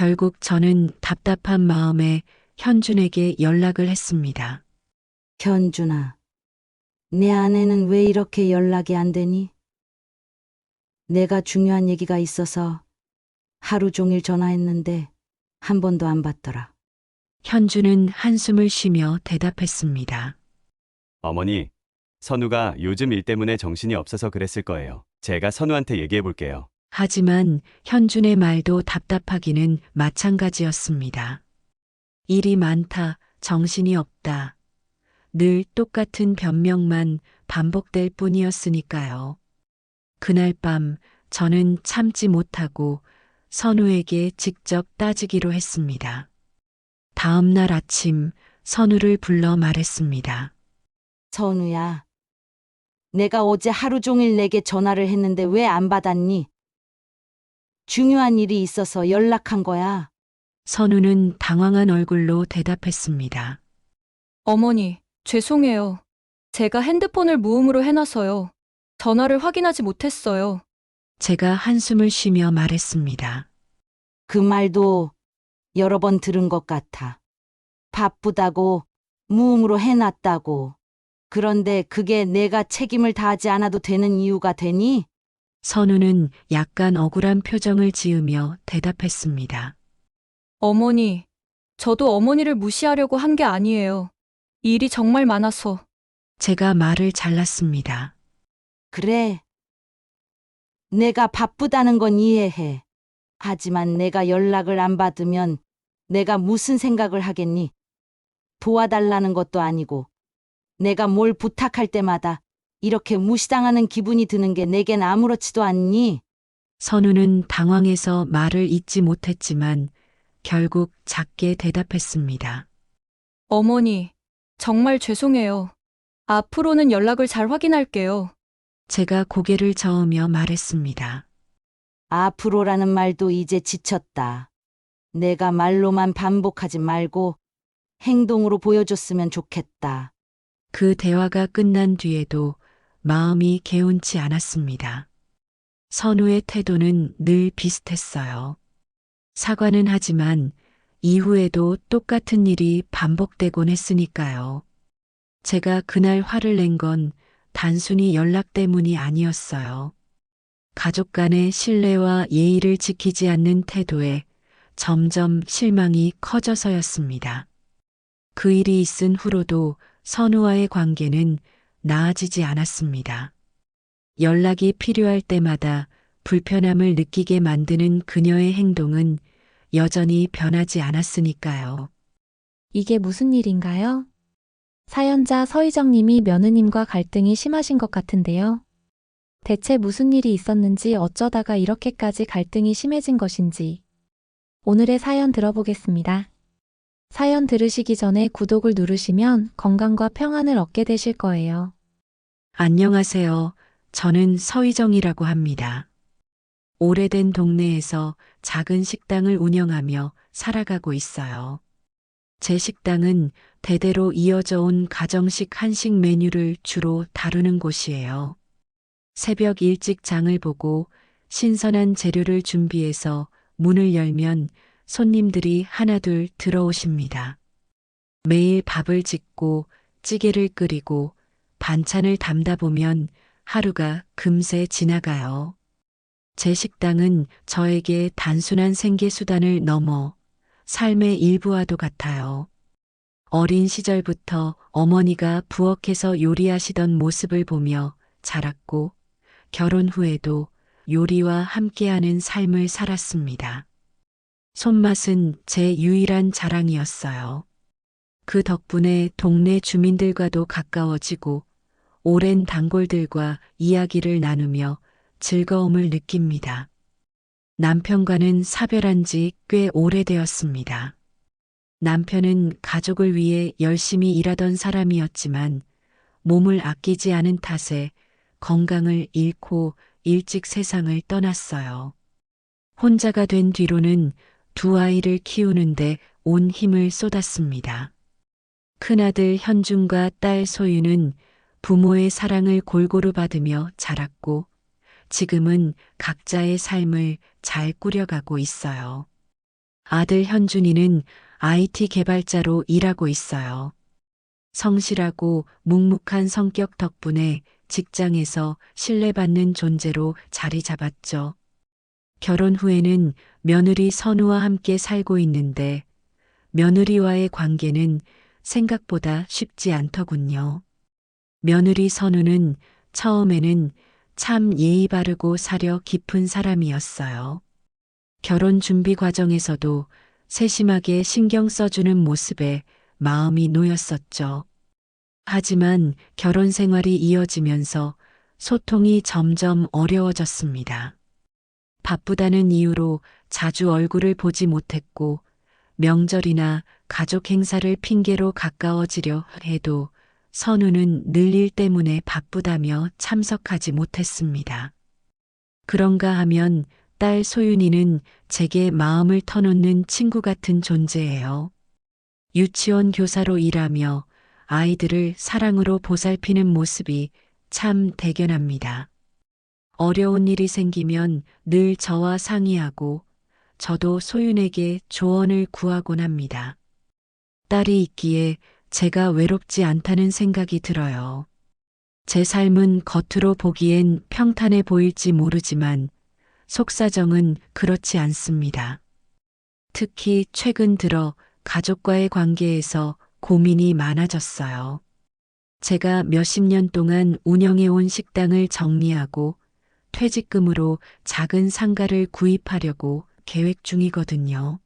결국 저는 답답한 마음에 현준에게 연락을 했습니다. 현준아, 내 아내는 왜 이렇게 연락이 안 되니? 내가 중요한 얘기가 있어서 하루 종일 전화했는데 한 번도 안 받더라. 현준은 한숨을 쉬며 대답했습니다. 어머니, 선우가 요즘 일 때문에 정신이 없어서 그랬을 거예요. 제가 선우한테 얘기해 볼게요. 하지만 현준의 말도 답답하기는 마찬가지였습니다. 일이 많다, 정신이 없다. 늘 똑같은 변명만 반복될 뿐이었으니까요. 그날 밤 저는 참지 못하고 선우에게 직접 따지기로 했습니다. 다음 날 아침 선우를 불러 말했습니다. 선우야, 내가 어제 하루 종일 내게 전화를 했는데 왜 안 받았니? 중요한 일이 있어서 연락한 거야. 선우는 당황한 얼굴로 대답했습니다. 어머니, 죄송해요. 제가 핸드폰을 무음으로 해놔서요. 전화를 확인하지 못했어요. 제가 한숨을 쉬며 말했습니다. 그 말도 여러 번 들은 것 같아. 바쁘다고, 무음으로 해놨다고. 그런데 그게 내가 책임을 다하지 않아도 되는 이유가 되니? 선우는 약간 억울한 표정을 지으며 대답했습니다. 어머니, 저도 어머니를 무시하려고 한 게 아니에요. 일이 정말 많아서. 제가 말을 잘랐습니다. 그래. 내가 바쁘다는 건 이해해. 하지만 내가 연락을 안 받으면 내가 무슨 생각을 하겠니? 도와달라는 것도 아니고 내가 뭘 부탁할 때마다 이렇게 무시당하는 기분이 드는 게 내겐 아무렇지도 않니? 선우는 당황해서 말을 잇지 못했지만 결국 작게 대답했습니다. 어머니, 정말 죄송해요. 앞으로는 연락을 잘 확인할게요. 제가 고개를 저으며 말했습니다. 앞으로라는 말도 이제 지쳤다. 내가 말로만 반복하지 말고 행동으로 보여줬으면 좋겠다. 그 대화가 끝난 뒤에도 마음이 개운치 않았습니다. 선우의 태도는 늘 비슷했어요. 사과는 하지만 이후에도 똑같은 일이 반복되곤 했으니까요. 제가 그날 화를 낸 건 단순히 연락 때문이 아니었어요. 가족 간의 신뢰와 예의를 지키지 않는 태도에 점점 실망이 커져서였습니다. 그 일이 있은 후로도 선우와의 관계는 나아지지 않았습니다. 연락이 필요할 때마다 불편함을 느끼게 만드는 그녀의 행동은 여전히 변하지 않았으니까요. 이게 무슨 일인가요? 사연자 서희정님이 며느님과 갈등이 심하신 것 같은데요. 대체 무슨 일이 있었는지 어쩌다가 이렇게까지 갈등이 심해진 것인지 오늘의 사연 들어보겠습니다. 사연 들으시기 전에 구독을 누르시면 건강과 평안을 얻게 되실 거예요. 안녕하세요. 저는 서희정이라고 합니다. 오래된 동네에서 작은 식당을 운영하며 살아가고 있어요. 제 식당은 대대로 이어져 온 가정식 한식 메뉴를 주로 다루는 곳이에요. 새벽 일찍 장을 보고 신선한 재료를 준비해서 문을 열면 손님들이 하나둘 들어오십니다. 매일 밥을 짓고 찌개를 끓이고 반찬을 담다 보면 하루가 금세 지나가요. 제 식당은 저에게 단순한 생계수단을 넘어 삶의 일부와도 같아요. 어린 시절부터 어머니가 부엌에서 요리하시던 모습을 보며 자랐고 결혼 후에도 요리와 함께하는 삶을 살았습니다. 손맛은 제 유일한 자랑이었어요. 그 덕분에 동네 주민들과도 가까워지고 오랜 단골들과 이야기를 나누며 즐거움을 느낍니다. 남편과는 사별한 지 꽤 오래되었습니다. 남편은 가족을 위해 열심히 일하던 사람이었지만 몸을 아끼지 않은 탓에 건강을 잃고 일찍 세상을 떠났어요. 혼자가 된 뒤로는 두 아이를 키우는데 온 힘을 쏟았습니다. 큰아들 현준과 딸 소유는 부모의 사랑을 골고루 받으며 자랐고 지금은 각자의 삶을 잘 꾸려가고 있어요. 아들 현준이는 IT 개발자로 일하고 있어요. 성실하고 묵묵한 성격 덕분에 직장에서 신뢰받는 존재로 자리 잡았죠. 결혼 후에는 며느리 선우와 함께 살고 있는데 며느리와의 관계는 생각보다 쉽지 않더군요. 며느리 선우는 처음에는 참 예의 바르고 사려 깊은 사람이었어요. 결혼 준비 과정에서도 세심하게 신경 써주는 모습에 마음이 놓였었죠. 하지만 결혼 생활이 이어지면서 소통이 점점 어려워졌습니다. 바쁘다는 이유로 자주 얼굴을 보지 못했고 명절이나 가족 행사를 핑계로 가까워지려 해도 선우는 늘 일 때문에 바쁘다며 참석하지 못했습니다. 그런가 하면 딸 소윤이는 제게 마음을 터놓는 친구 같은 존재예요. 유치원 교사로 일하며 아이들을 사랑으로 보살피는 모습이 참 대견합니다. 어려운 일이 생기면 늘 저와 상의하고 저도 소윤에게 조언을 구하곤 합니다. 딸이 있기에 제가 외롭지 않다는 생각이 들어요. 제 삶은 겉으로 보기엔 평탄해 보일지 모르지만 속사정은 그렇지 않습니다. 특히 최근 들어 가족과의 관계에서 고민이 많아졌어요. 제가 몇십 년 동안 운영해온 식당을 정리하고 퇴직금으로 작은 상가를 구입하려고 계획 중이거든요.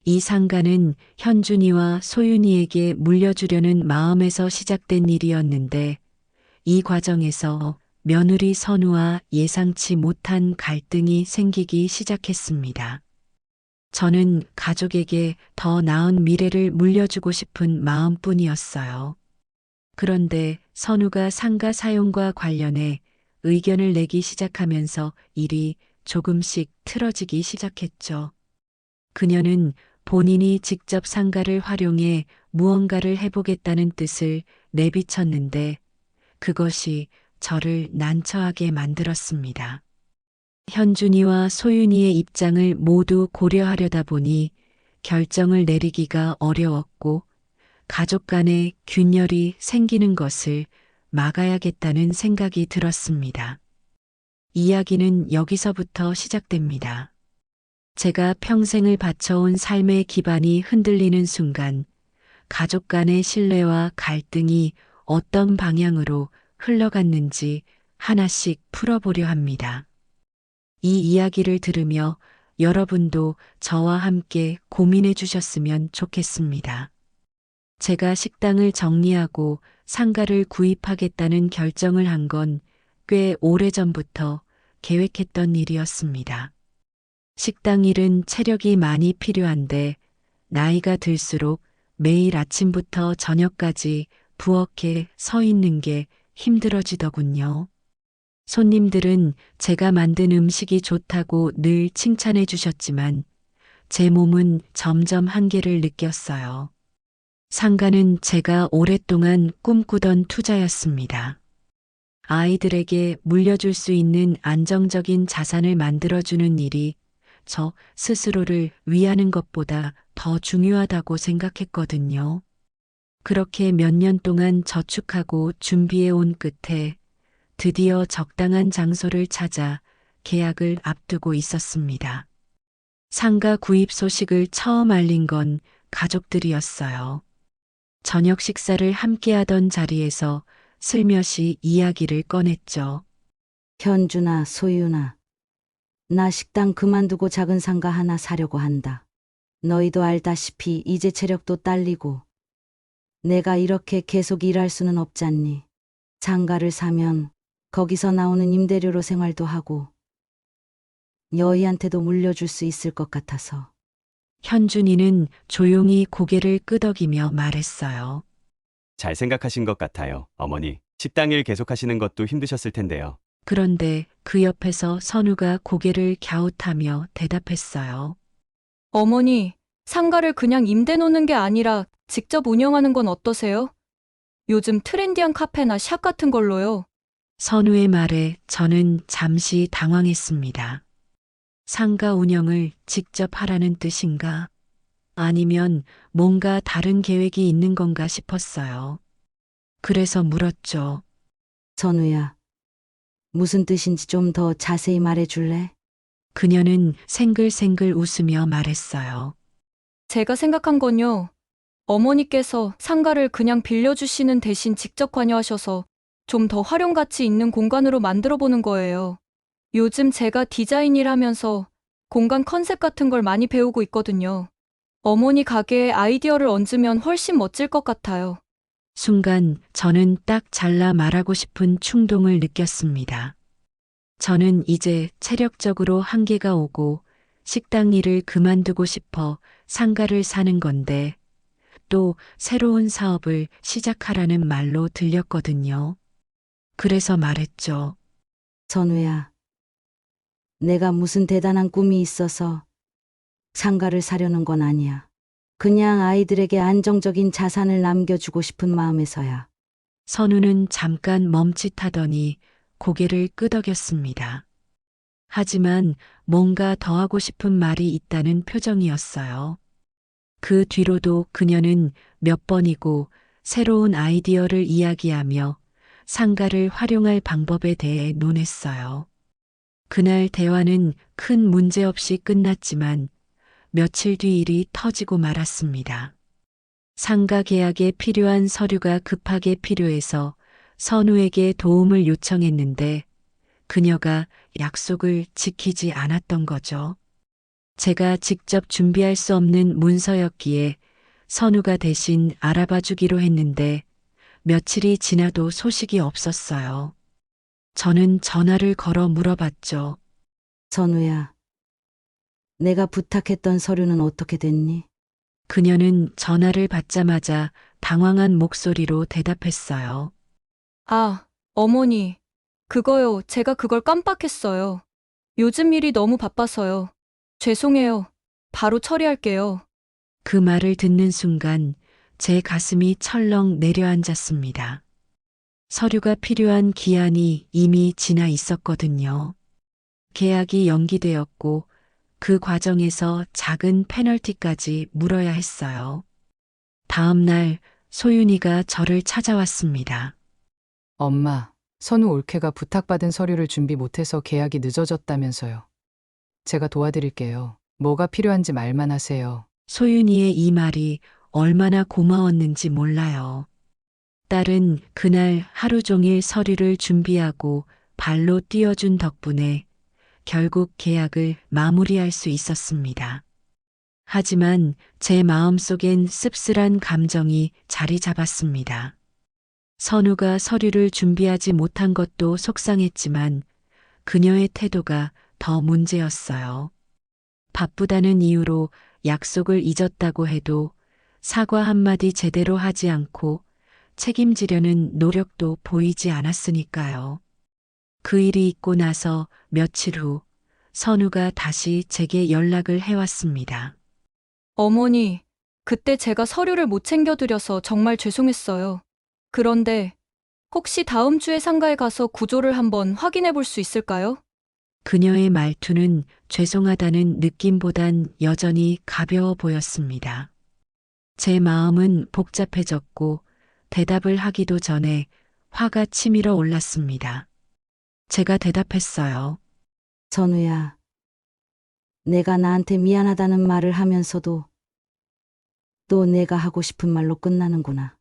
이 상가는 현준이와 소윤이에게 물려주려는 마음에서 시작된 일이었는데 이 과정에서 며느리 선우와 예상치 못한 갈등이 생기기 시작했습니다. 저는 가족에게 더 나은 미래를 물려주고 싶은 마음뿐이었어요. 그런데 선우가 상가 사용과 관련해 의견을 내기 시작하면서 일이 조금씩 틀어지기 시작했죠. 그녀는 본인이 직접 상가를 활용해 무언가를 해보겠다는 뜻을 내비쳤는데 그것이 저를 난처하게 만들었습니다. 현준이와 소윤이의 입장을 모두 고려하려다 보니 결정을 내리기가 어려웠고 가족 간의 균열이 생기는 것을 막아야겠다는 생각이 들었습니다. 이야기는 여기서부터 시작됩니다. 제가 평생을 바쳐온 삶의 기반이 흔들리는 순간 가족 간의 신뢰와 갈등이 어떤 방향으로 흘러갔는지 하나씩 풀어보려 합니다. 이 이야기를 들으며 여러분도 저와 함께 고민해 주셨으면 좋겠습니다. 제가 식당을 정리하고 상가를 구입하겠다는 결정을 한 건 꽤 오래전부터 계획했던 일이었습니다. 식당 일은 체력이 많이 필요한데 나이가 들수록 매일 아침부터 저녁까지 부엌에 서 있는 게 힘들어지더군요. 손님들은 제가 만든 음식이 좋다고 늘 칭찬해 주셨지만 제 몸은 점점 한계를 느꼈어요. 상가는 제가 오랫동안 꿈꾸던 투자였습니다. 아이들에게 물려줄 수 있는 안정적인 자산을 만들어주는 일이 저 스스로를 위하는 것보다 더 중요하다고 생각했거든요. 그렇게 몇 년 동안 저축하고 준비해 온 끝에 드디어 적당한 장소를 찾아 계약을 앞두고 있었습니다. 상가 구입 소식을 처음 알린 건 가족들이었어요. 저녁 식사를 함께 하던 자리에서 슬며시 이야기를 꺼냈죠. 현준아, 소윤아. 나 식당 그만두고 작은 상가 하나 사려고 한다. 너희도 알다시피 이제 체력도 딸리고 내가 이렇게 계속 일할 수는 없잖니. 상가를 사면 거기서 나오는 임대료로 생활도 하고 너희한테도 물려줄 수 있을 것 같아서. 현준이는 조용히 고개를 끄덕이며 말했어요. 잘 생각하신 것 같아요, 어머니. 식당 일 계속하시는 것도 힘드셨을 텐데요. 그런데 그 옆에서 선우가 고개를 갸웃하며 대답했어요. 어머니, 상가를 그냥 임대 놓는 게 아니라 직접 운영하는 건 어떠세요? 요즘 트렌디한 카페나 샵 같은 걸로요. 선우의 말에 저는 잠시 당황했습니다. 상가 운영을 직접 하라는 뜻인가? 아니면 뭔가 다른 계획이 있는 건가 싶었어요. 그래서 물었죠. 선우야, 무슨 뜻인지 좀 더 자세히 말해 줄래? 그녀는 생글생글 웃으며 말했어요. 제가 생각한 건요. 어머니께서 상가를 그냥 빌려주시는 대신 직접 관여하셔서 좀 더 활용 가치 있는 공간으로 만들어 보는 거예요. 요즘 제가 디자인 일 하면서 공간 컨셉 같은 걸 많이 배우고 있거든요. 어머니 가게에 아이디어를 얹으면 훨씬 멋질 것 같아요. 순간 저는 딱 잘라 말하고 싶은 충동을 느꼈습니다. 저는 이제 체력적으로 한계가 오고 식당 일을 그만두고 싶어 상가를 사는 건데 또 새로운 사업을 시작하라는 말로 들렸거든요. 그래서 말했죠. 선우야, 내가 무슨 대단한 꿈이 있어서 상가를 사려는 건 아니야. 그냥 아이들에게 안정적인 자산을 남겨주고 싶은 마음에서야. 선우는 잠깐 멈칫하더니 고개를 끄덕였습니다. 하지만 뭔가 더 하고 싶은 말이 있다는 표정이었어요. 그 뒤로도 그녀는 몇 번이고 새로운 아이디어를 이야기하며 상가를 활용할 방법에 대해 논했어요. 그날 대화는 큰 문제 없이 끝났지만 며칠 뒤 일이 터지고 말았습니다. 상가 계약에 필요한 서류가 급하게 필요해서 선우에게 도움을 요청했는데 그녀가 약속을 지키지 않았던 거죠. 제가 직접 준비할 수 없는 문서였기에 선우가 대신 알아봐 주기로 했는데 며칠이 지나도 소식이 없었어요. 저는 전화를 걸어 물어봤죠. 선우야, 내가 부탁했던 서류는 어떻게 됐니? 그녀는 전화를 받자마자 당황한 목소리로 대답했어요. 아, 어머니. 그거요. 제가 그걸 깜빡했어요. 요즘 일이 너무 바빠서요. 죄송해요. 바로 처리할게요. 그 말을 듣는 순간 제 가슴이 철렁 내려앉았습니다. 서류가 필요한 기한이 이미 지나 있었거든요. 계약이 연기되었고 그 과정에서 작은 페널티까지 물어야 했어요. 다음 날 소윤이가 저를 찾아왔습니다. 엄마, 선우 올케가 부탁받은 서류를 준비 못해서 계약이 늦어졌다면서요. 제가 도와드릴게요. 뭐가 필요한지 말만 하세요. 소윤이의 이 말이 얼마나 고마웠는지 몰라요. 딸은 그날 하루 종일 서류를 준비하고 발로 뛰어준 덕분에 결국 계약을 마무리할 수 있었습니다. 하지만 제 마음속엔 씁쓸한 감정이 자리 잡았습니다. 선우가 서류를 준비하지 못한 것도 속상했지만 그녀의 태도가 더 문제였어요. 바쁘다는 이유로 약속을 잊었다고 해도 사과 한마디 제대로 하지 않고 책임지려는 노력도 보이지 않았으니까요. 그 일이 있고 나서 며칠 후 선우가 다시 제게 연락을 해왔습니다. 어머니, 그때 제가 서류를 못 챙겨드려서 정말 죄송했어요. 그런데 혹시 다음 주에 상가에 가서 구조를 한번 확인해 볼 수 있을까요? 그녀의 말투는 죄송하다는 느낌보단 여전히 가벼워 보였습니다. 제 마음은 복잡해졌고 대답을 하기도 전에 화가 치밀어 올랐습니다. 제가 대답했어요. 선우야, 내가 나한테 미안하다는 말을 하면서도 또 내가 하고 싶은 말로 끝나는구나.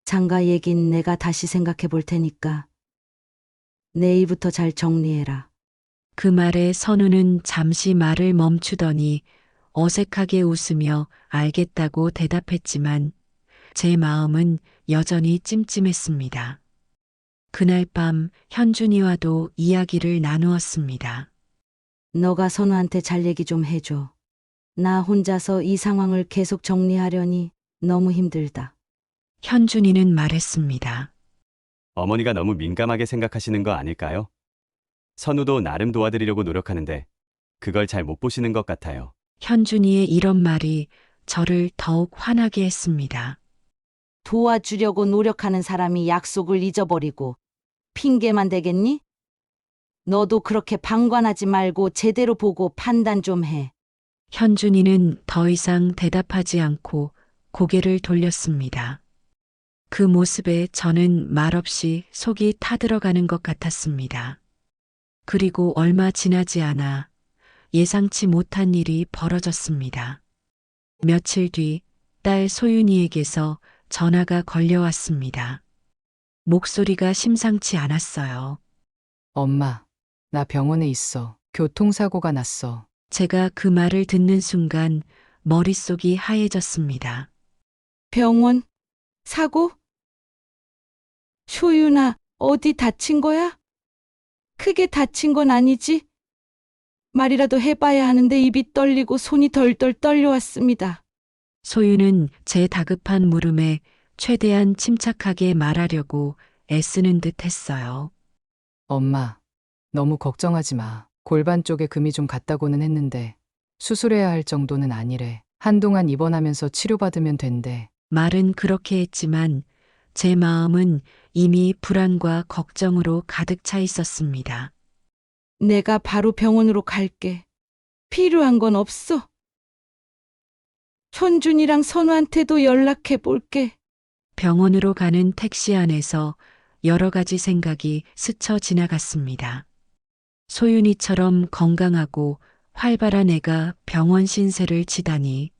장가 얘긴 내가 다시 생각해 볼 테니까 내일부터 잘 정리해라. 그 말에 선우는 잠시 말을 멈추더니 어색하게 웃으며 알겠다고 대답했지만 제 마음은 여전히 찜찜했습니다. 그날 밤 현준이와도 이야기를 나누었습니다. 너가 선우한테 잘 얘기 좀 해줘. 나 혼자서 이 상황을 계속 정리하려니 너무 힘들다. 현준이는 말했습니다. 어머니가 너무 민감하게 생각하시는 거 아닐까요? 선우도 나름 도와드리려고 노력하는데 그걸 잘 못 보시는 것 같아요. 현준이의 이런 말이 저를 더욱 화나게 했습니다. 도와주려고 노력하는 사람이 약속을 잊어버리고 핑계만 대겠니? 너도 그렇게 방관하지 말고 제대로 보고 판단 좀 해. 현준이는 더 이상 대답하지 않고 고개를 돌렸습니다. 그 모습에 저는 말없이 속이 타들어가는 것 같았습니다. 그리고 얼마 지나지 않아 예상치 못한 일이 벌어졌습니다. 며칠 뒤 딸 소윤이에게서 전화가 걸려왔습니다. 목소리가 심상치 않았어요. 엄마, 나 병원에 있어. 교통사고가 났어. 제가 그 말을 듣는 순간 머릿속이 하얘졌습니다. 병원? 사고? 소윤아, 어디 다친 거야? 크게 다친 건 아니지? 말이라도 해봐야 하는데 입이 떨리고 손이 덜덜 떨려왔습니다. 소유는 제 다급한 물음에 최대한 침착하게 말하려고 애쓰는 듯 했어요. 엄마, 너무 걱정하지 마. 골반 쪽에 금이 좀 갔다고는 했는데 수술해야 할 정도는 아니래. 한동안 입원하면서 치료받으면 된대. 말은 그렇게 했지만 제 마음은 이미 불안과 걱정으로 가득 차 있었습니다. 내가 바로 병원으로 갈게. 필요한 건 없어. 현준이랑 선우한테도 연락해 볼게. 병원으로 가는 택시 안에서 여러 가지 생각이 스쳐 지나갔습니다. 소윤이처럼 건강하고 활발한 애가 병원 신세를 지다니.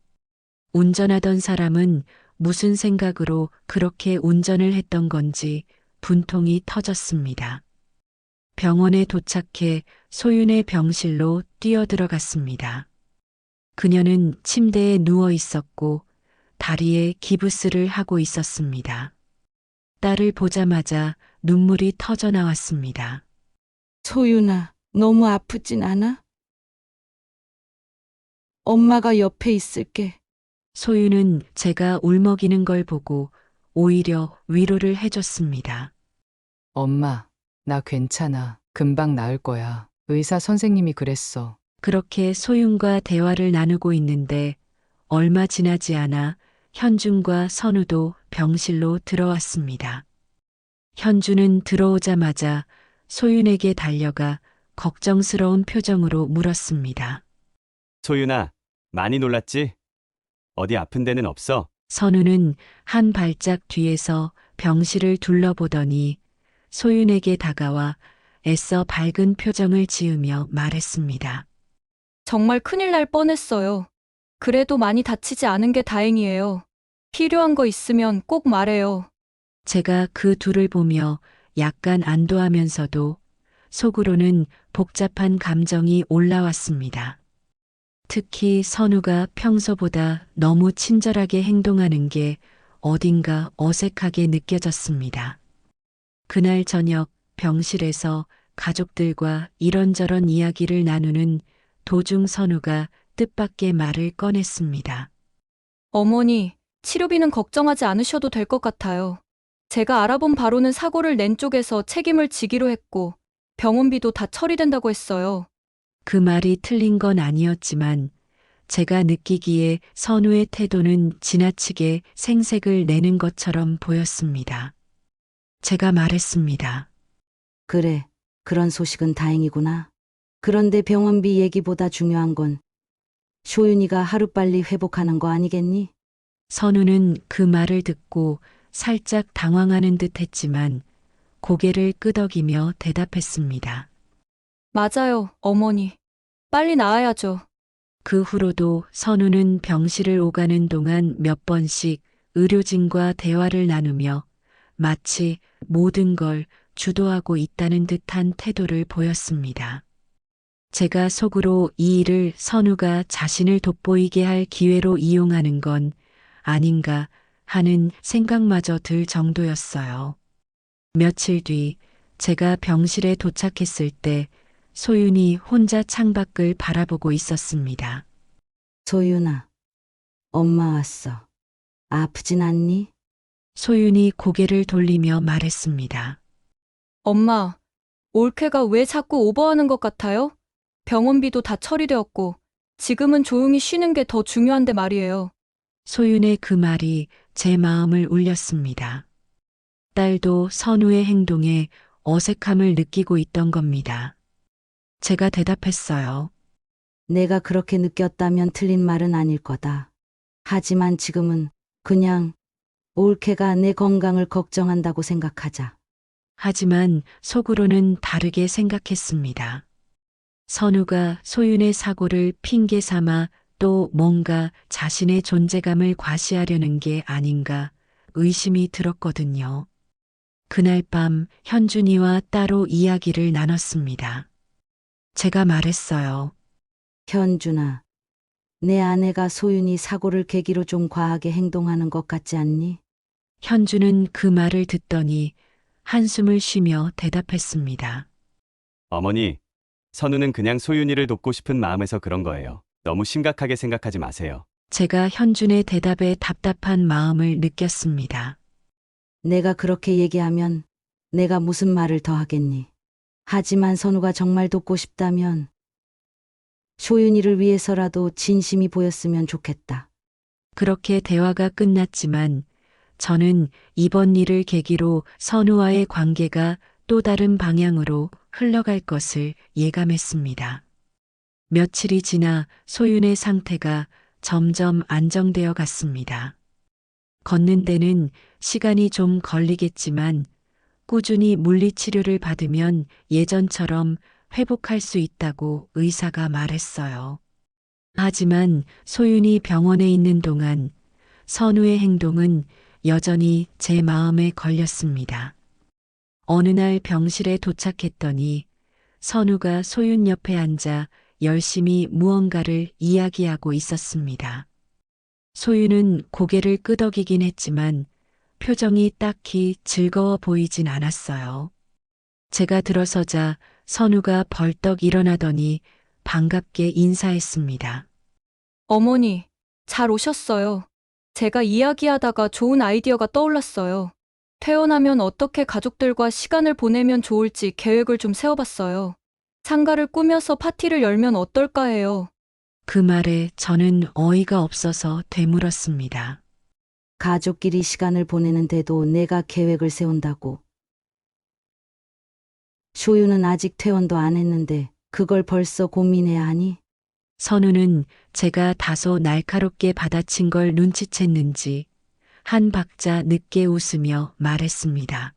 운전하던 사람은 무슨 생각으로 그렇게 운전을 했던 건지 분통이 터졌습니다. 병원에 도착해 소윤의 병실로 뛰어들어갔습니다. 그녀는 침대에 누워 있었고 다리에 기부스를 하고 있었습니다. 딸을 보자마자 눈물이 터져 나왔습니다. 소윤아, 너무 아프진 않아? 엄마가 옆에 있을게. 소윤은 제가 울먹이는 걸 보고 오히려 위로를 해줬습니다. 엄마, 나 괜찮아. 금방 나을 거야. 의사 선생님이 그랬어. 그렇게 소윤과 대화를 나누고 있는데 얼마 지나지 않아 현준과 선우도 병실로 들어왔습니다. 현준은 들어오자마자 소윤에게 달려가 걱정스러운 표정으로 물었습니다. 소윤아, 많이 놀랐지? 어디 아픈 데는 없어? 선우는 한 발짝 뒤에서 병실을 둘러보더니 소윤에게 다가와 애써 밝은 표정을 지으며 말했습니다. 정말 큰일 날 뻔했어요. 그래도 많이 다치지 않은 게 다행이에요. 필요한 거 있으면 꼭 말해요. 제가 그 둘을 보며 약간 안도하면서도 속으로는 복잡한 감정이 올라왔습니다. 특히 선우가 평소보다 너무 친절하게 행동하는 게 어딘가 어색하게 느껴졌습니다. 그날 저녁 병실에서 가족들과 이런저런 이야기를 나누는 도중 선우가 뜻밖의 말을 꺼냈습니다. 어머니, 치료비는 걱정하지 않으셔도 될 것 같아요. 제가 알아본 바로는 사고를 낸 쪽에서 책임을 지기로 했고 병원비도 다 처리된다고 했어요. 그 말이 틀린 건 아니었지만 제가 느끼기에 선우의 태도는 지나치게 생색을 내는 것처럼 보였습니다. 제가 말했습니다. 그래, 그런 소식은 다행이구나. 그런데 병원비 얘기보다 중요한 건 소윤이가 하루빨리 회복하는 거 아니겠니? 선우는 그 말을 듣고 살짝 당황하는 듯 했지만 고개를 끄덕이며 대답했습니다. 맞아요, 어머니. 빨리 나아야죠. 그 후로도 선우는 병실을 오가는 동안 몇 번씩 의료진과 대화를 나누며 마치 모든 걸 주도하고 있다는 듯한 태도를 보였습니다. 제가 속으로 이 일을 선우가 자신을 돋보이게 할 기회로 이용하는 건 아닌가 하는 생각마저 들 정도였어요. 며칠 뒤 제가 병실에 도착했을 때 소윤이 혼자 창밖을 바라보고 있었습니다. 소윤아, 엄마 왔어. 아프진 않니? 소윤이 고개를 돌리며 말했습니다. 엄마, 올케가 왜 자꾸 오버하는 것 같아요? 병원비도 다 처리되었고 지금은 조용히 쉬는 게 더 중요한데 말이에요. 소윤의 그 말이 제 마음을 울렸습니다. 딸도 선우의 행동에 어색함을 느끼고 있던 겁니다. 제가 대답했어요. 내가 그렇게 느꼈다면 틀린 말은 아닐 거다. 하지만 지금은 그냥 올케가 내 건강을 걱정한다고 생각하자. 하지만 속으로는 다르게 생각했습니다. 선우가 소윤의 사고를 핑계 삼아 또 뭔가 자신의 존재감을 과시하려는 게 아닌가 의심이 들었거든요. 그날 밤 현준이와 따로 이야기를 나눴습니다. 제가 말했어요. 현준아, 내 아내가 소윤이 사고를 계기로 좀 과하게 행동하는 것 같지 않니? 현주는 그 말을 듣더니 한숨을 쉬며 대답했습니다. 어머니, 선우는 그냥 소윤이를 돕고 싶은 마음에서 그런 거예요. 너무 심각하게 생각하지 마세요. 제가 현준의 대답에 답답한 마음을 느꼈습니다. 내가 그렇게 얘기하면 내가 무슨 말을 더 하겠니? 하지만 선우가 정말 돕고 싶다면 소윤이를 위해서라도 진심이 보였으면 좋겠다. 그렇게 대화가 끝났지만 저는 이번 일을 계기로 선우와의 관계가 또 다른 방향으로 흘러갈 것을 예감했습니다. 며칠이 지나 소윤의 상태가 점점 안정되어 갔습니다. 걷는 데는 시간이 좀 걸리겠지만 꾸준히 물리치료를 받으면 예전처럼 회복할 수 있다고 의사가 말했어요. 하지만 소윤이 병원에 있는 동안 선우의 행동은 여전히 제 마음에 걸렸습니다. 어느 날 병실에 도착했더니 선우가 소윤 옆에 앉아 열심히 무언가를 이야기하고 있었습니다. 소윤은 고개를 끄덕이긴 했지만 표정이 딱히 즐거워 보이진 않았어요. 제가 들어서자 선우가 벌떡 일어나더니 반갑게 인사했습니다. 어머니, 잘 오셨어요. 제가 이야기하다가 좋은 아이디어가 떠올랐어요. 퇴원하면 어떻게 가족들과 시간을 보내면 좋을지 계획을 좀 세워봤어요. 상가를 꾸며서 파티를 열면 어떨까 해요. 그 말에 저는 어이가 없어서 되물었습니다. 가족끼리 시간을 보내는데도 내가 계획을 세운다고. 소윤은 아직 퇴원도 안 했는데 그걸 벌써 고민해야 하니? 선우는 제가 다소 날카롭게 받아친 걸 눈치챘는지 한 박자 늦게 웃으며 말했습니다.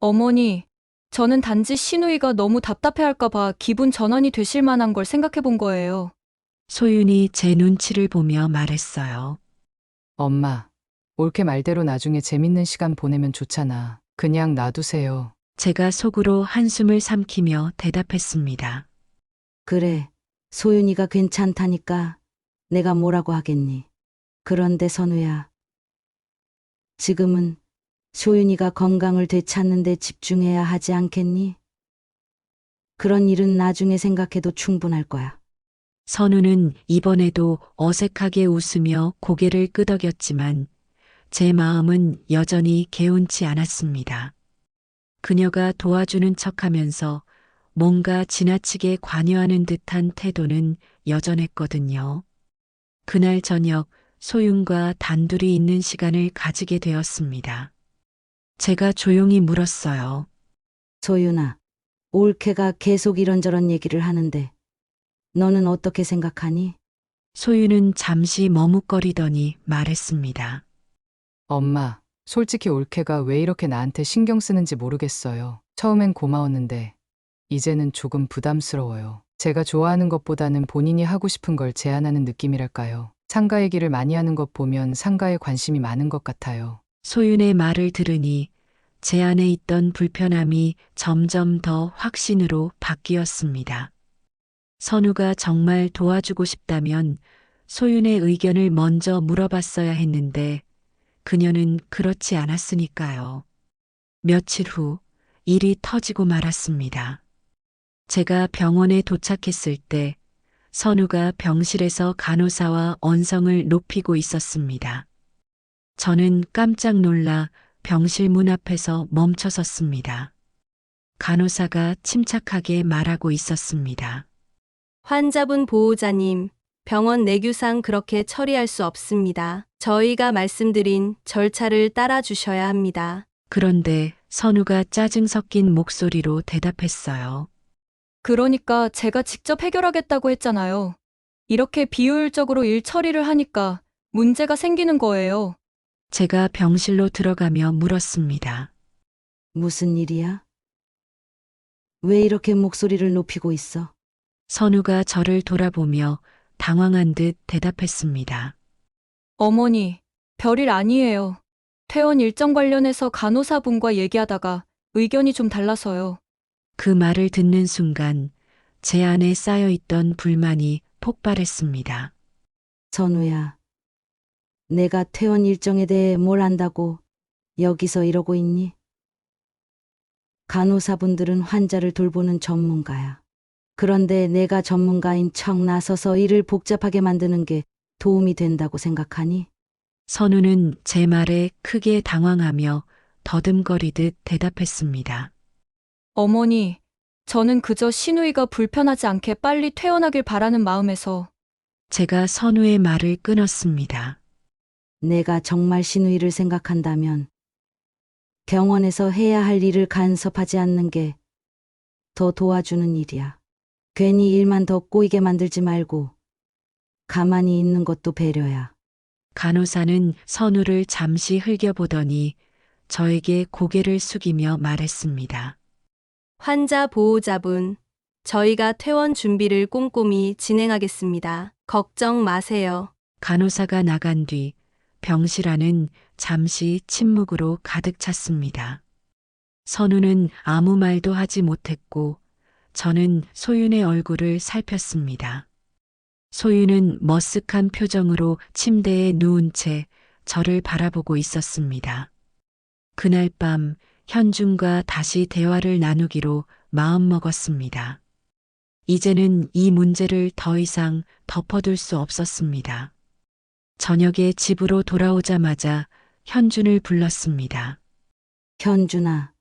어머니, 저는 단지 시누이가 너무 답답해할까봐 기분 전환이 되실 만한 걸 생각해 본 거예요. 소윤이 제 눈치를 보며 말했어요. 엄마, 올케 말대로 나중에 재밌는 시간 보내면 좋잖아. 그냥 놔두세요. 제가 속으로 한숨을 삼키며 대답했습니다. 그래, 소윤이가 괜찮다니까 내가 뭐라고 하겠니? 그런데 선우야, 지금은 소윤이가 건강을 되찾는 데 집중해야 하지 않겠니? 그런 일은 나중에 생각해도 충분할 거야. 선우는 이번에도 어색하게 웃으며 고개를 끄덕였지만 제 마음은 여전히 개운치 않았습니다. 그녀가 도와주는 척하면서 뭔가 지나치게 관여하는 듯한 태도는 여전했거든요. 그날 저녁 소윤과 단둘이 있는 시간을 가지게 되었습니다. 제가 조용히 물었어요. 소윤아, 올케가 계속 이런저런 얘기를 하는데 너는 어떻게 생각하니? 소윤은 잠시 머뭇거리더니 말했습니다. 엄마, 솔직히 올케가 왜 이렇게 나한테 신경 쓰는지 모르겠어요. 처음엔 고마웠는데 이제는 조금 부담스러워요. 제가 좋아하는 것보다는 본인이 하고 싶은 걸 제안하는 느낌이랄까요. 상가 얘기를 많이 하는 것 보면 상가에 관심이 많은 것 같아요. 소윤의 말을 들으니 제 안에 있던 불편함이 점점 더 확신으로 바뀌었습니다. 선우가 정말 도와주고 싶다면 소윤의 의견을 먼저 물어봤어야 했는데 그녀는 그렇지 않았으니까요. 며칠 후 일이 터지고 말았습니다. 제가 병원에 도착했을 때 선우가 병실에서 간호사와 언성을 높이고 있었습니다. 저는 깜짝 놀라 병실 문 앞에서 멈춰섰습니다. 간호사가 침착하게 말하고 있었습니다. 환자분 보호자님, 병원 내규상 그렇게 처리할 수 없습니다. 저희가 말씀드린 절차를 따라 주셔야 합니다. 그런데 선우가 짜증 섞인 목소리로 대답했어요. 그러니까 제가 직접 해결하겠다고 했잖아요. 이렇게 비효율적으로 일 처리를 하니까 문제가 생기는 거예요. 제가 병실로 들어가며 물었습니다. 무슨 일이야? 왜 이렇게 목소리를 높이고 있어? 선우가 저를 돌아보며 당황한 듯 대답했습니다. 어머니, 별일 아니에요. 퇴원 일정 관련해서 간호사분과 얘기하다가 의견이 좀 달라서요. 그 말을 듣는 순간 제 안에 쌓여있던 불만이 폭발했습니다. 선우야, 내가 퇴원 일정에 대해 뭘 안다고 여기서 이러고 있니? 간호사분들은 환자를 돌보는 전문가야. 그런데 내가 전문가인 척 나서서 일을 복잡하게 만드는 게 도움이 된다고 생각하니? 선우는 제 말에 크게 당황하며 더듬거리듯 대답했습니다. 어머니, 저는 그저 신우이가 불편하지 않게 빨리 퇴원하길 바라는 마음에서. 제가 선우의 말을 끊었습니다. 내가 정말 신우이를 생각한다면 병원에서 해야 할 일을 간섭하지 않는 게 더 도와주는 일이야. 괜히 일만 더 꼬이게 만들지 말고 가만히 있는 것도 배려야. 간호사는 선우를 잠시 흘겨보더니 저에게 고개를 숙이며 말했습니다. 환자 보호자분, 저희가 퇴원 준비를 꼼꼼히 진행하겠습니다. 걱정 마세요. 간호사가 나간 뒤 병실 안은 잠시 침묵으로 가득 찼습니다. 선우는 아무 말도 하지 못했고 저는 소윤의 얼굴을 살폈습니다. 소윤은 머쓱한 표정으로 침대에 누운 채 저를 바라보고 있었습니다. 그날 밤 현준과 다시 대화를 나누기로 마음먹었습니다. 이제는 이 문제를 더 이상 덮어둘 수 없었습니다. 저녁에 집으로 돌아오자마자 현준을 불렀습니다. 현준아,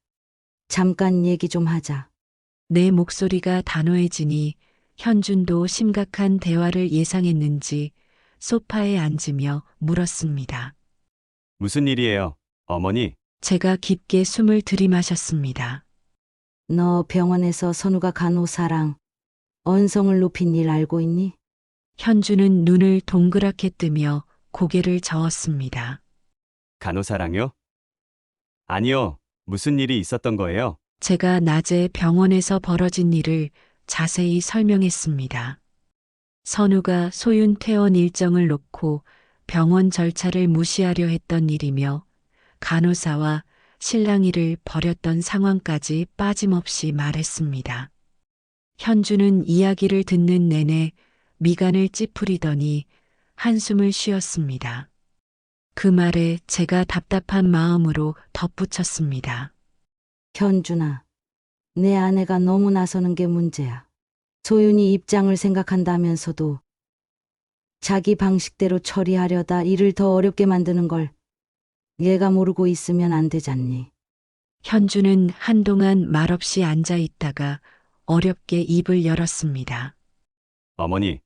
잠깐 얘기 좀 하자. 내 목소리가 단호해지니 현준도 심각한 대화를 예상했는지 소파에 앉으며 물었습니다. 무슨 일이에요, 어머니? 제가 깊게 숨을 들이마셨습니다. 너 병원에서 선우가 간호사랑 언성을 높인 일 알고 있니? 현준은 눈을 동그랗게 뜨며 고개를 저었습니다. 간호사랑요? 아니요, 무슨 일이 있었던 거예요? 제가 낮에 병원에서 벌어진 일을 자세히 설명했습니다. 선우가 소윤 퇴원 일정을 놓고 병원 절차를 무시하려 했던 일이며 간호사와 실랑이를 벌였던 상황까지 빠짐없이 말했습니다. 현주는 이야기를 듣는 내내 미간을 찌푸리더니 한숨을 쉬었습니다. 그 말에 제가 답답한 마음으로 덧붙였습니다. 현준아, 내 아내가 너무 나서는 게 문제야. 소윤이 입장을 생각한다면서도 자기 방식대로 처리하려다 일을 더 어렵게 만드는 걸 얘가 모르고 있으면 안 되잖니. 현주는 한동안 말없이 앉아 있다가 어렵게 입을 열었습니다. 어머니,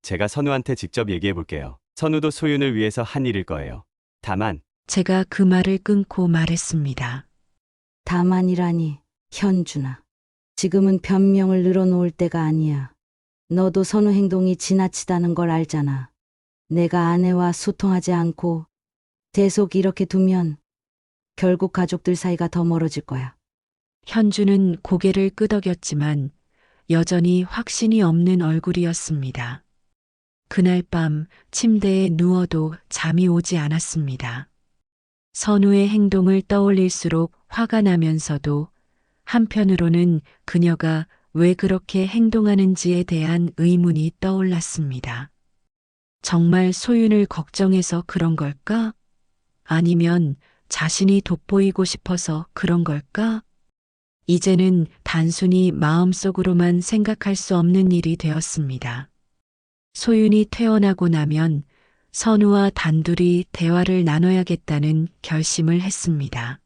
제가 선우한테 직접 얘기해 볼게요. 선우도 소윤을 위해서 한 일일 거예요. 다만, 제가 그 말을 끊고 말했습니다. 다만이라니, 현준아. 지금은 변명을 늘어놓을 때가 아니야. 너도 선우 행동이 지나치다는 걸 알잖아. 내가 아내와 소통하지 않고 계속 이렇게 두면 결국 가족들 사이가 더 멀어질 거야. 현주는 고개를 끄덕였지만 여전히 확신이 없는 얼굴이었습니다. 그날 밤 침대에 누워도 잠이 오지 않았습니다. 선우의 행동을 떠올릴수록 화가 나면서도 한편으로는 그녀가 왜 그렇게 행동하는지에 대한 의문이 떠올랐습니다. 정말 소윤을 걱정해서 그런 걸까? 아니면 자신이 돋보이고 싶어서 그런 걸까? 이제는 단순히 마음속으로만 생각할 수 없는 일이 되었습니다. 소윤이 퇴원하고 나면 선우와 단둘이 대화를 나눠야겠다는 결심을 했습니다.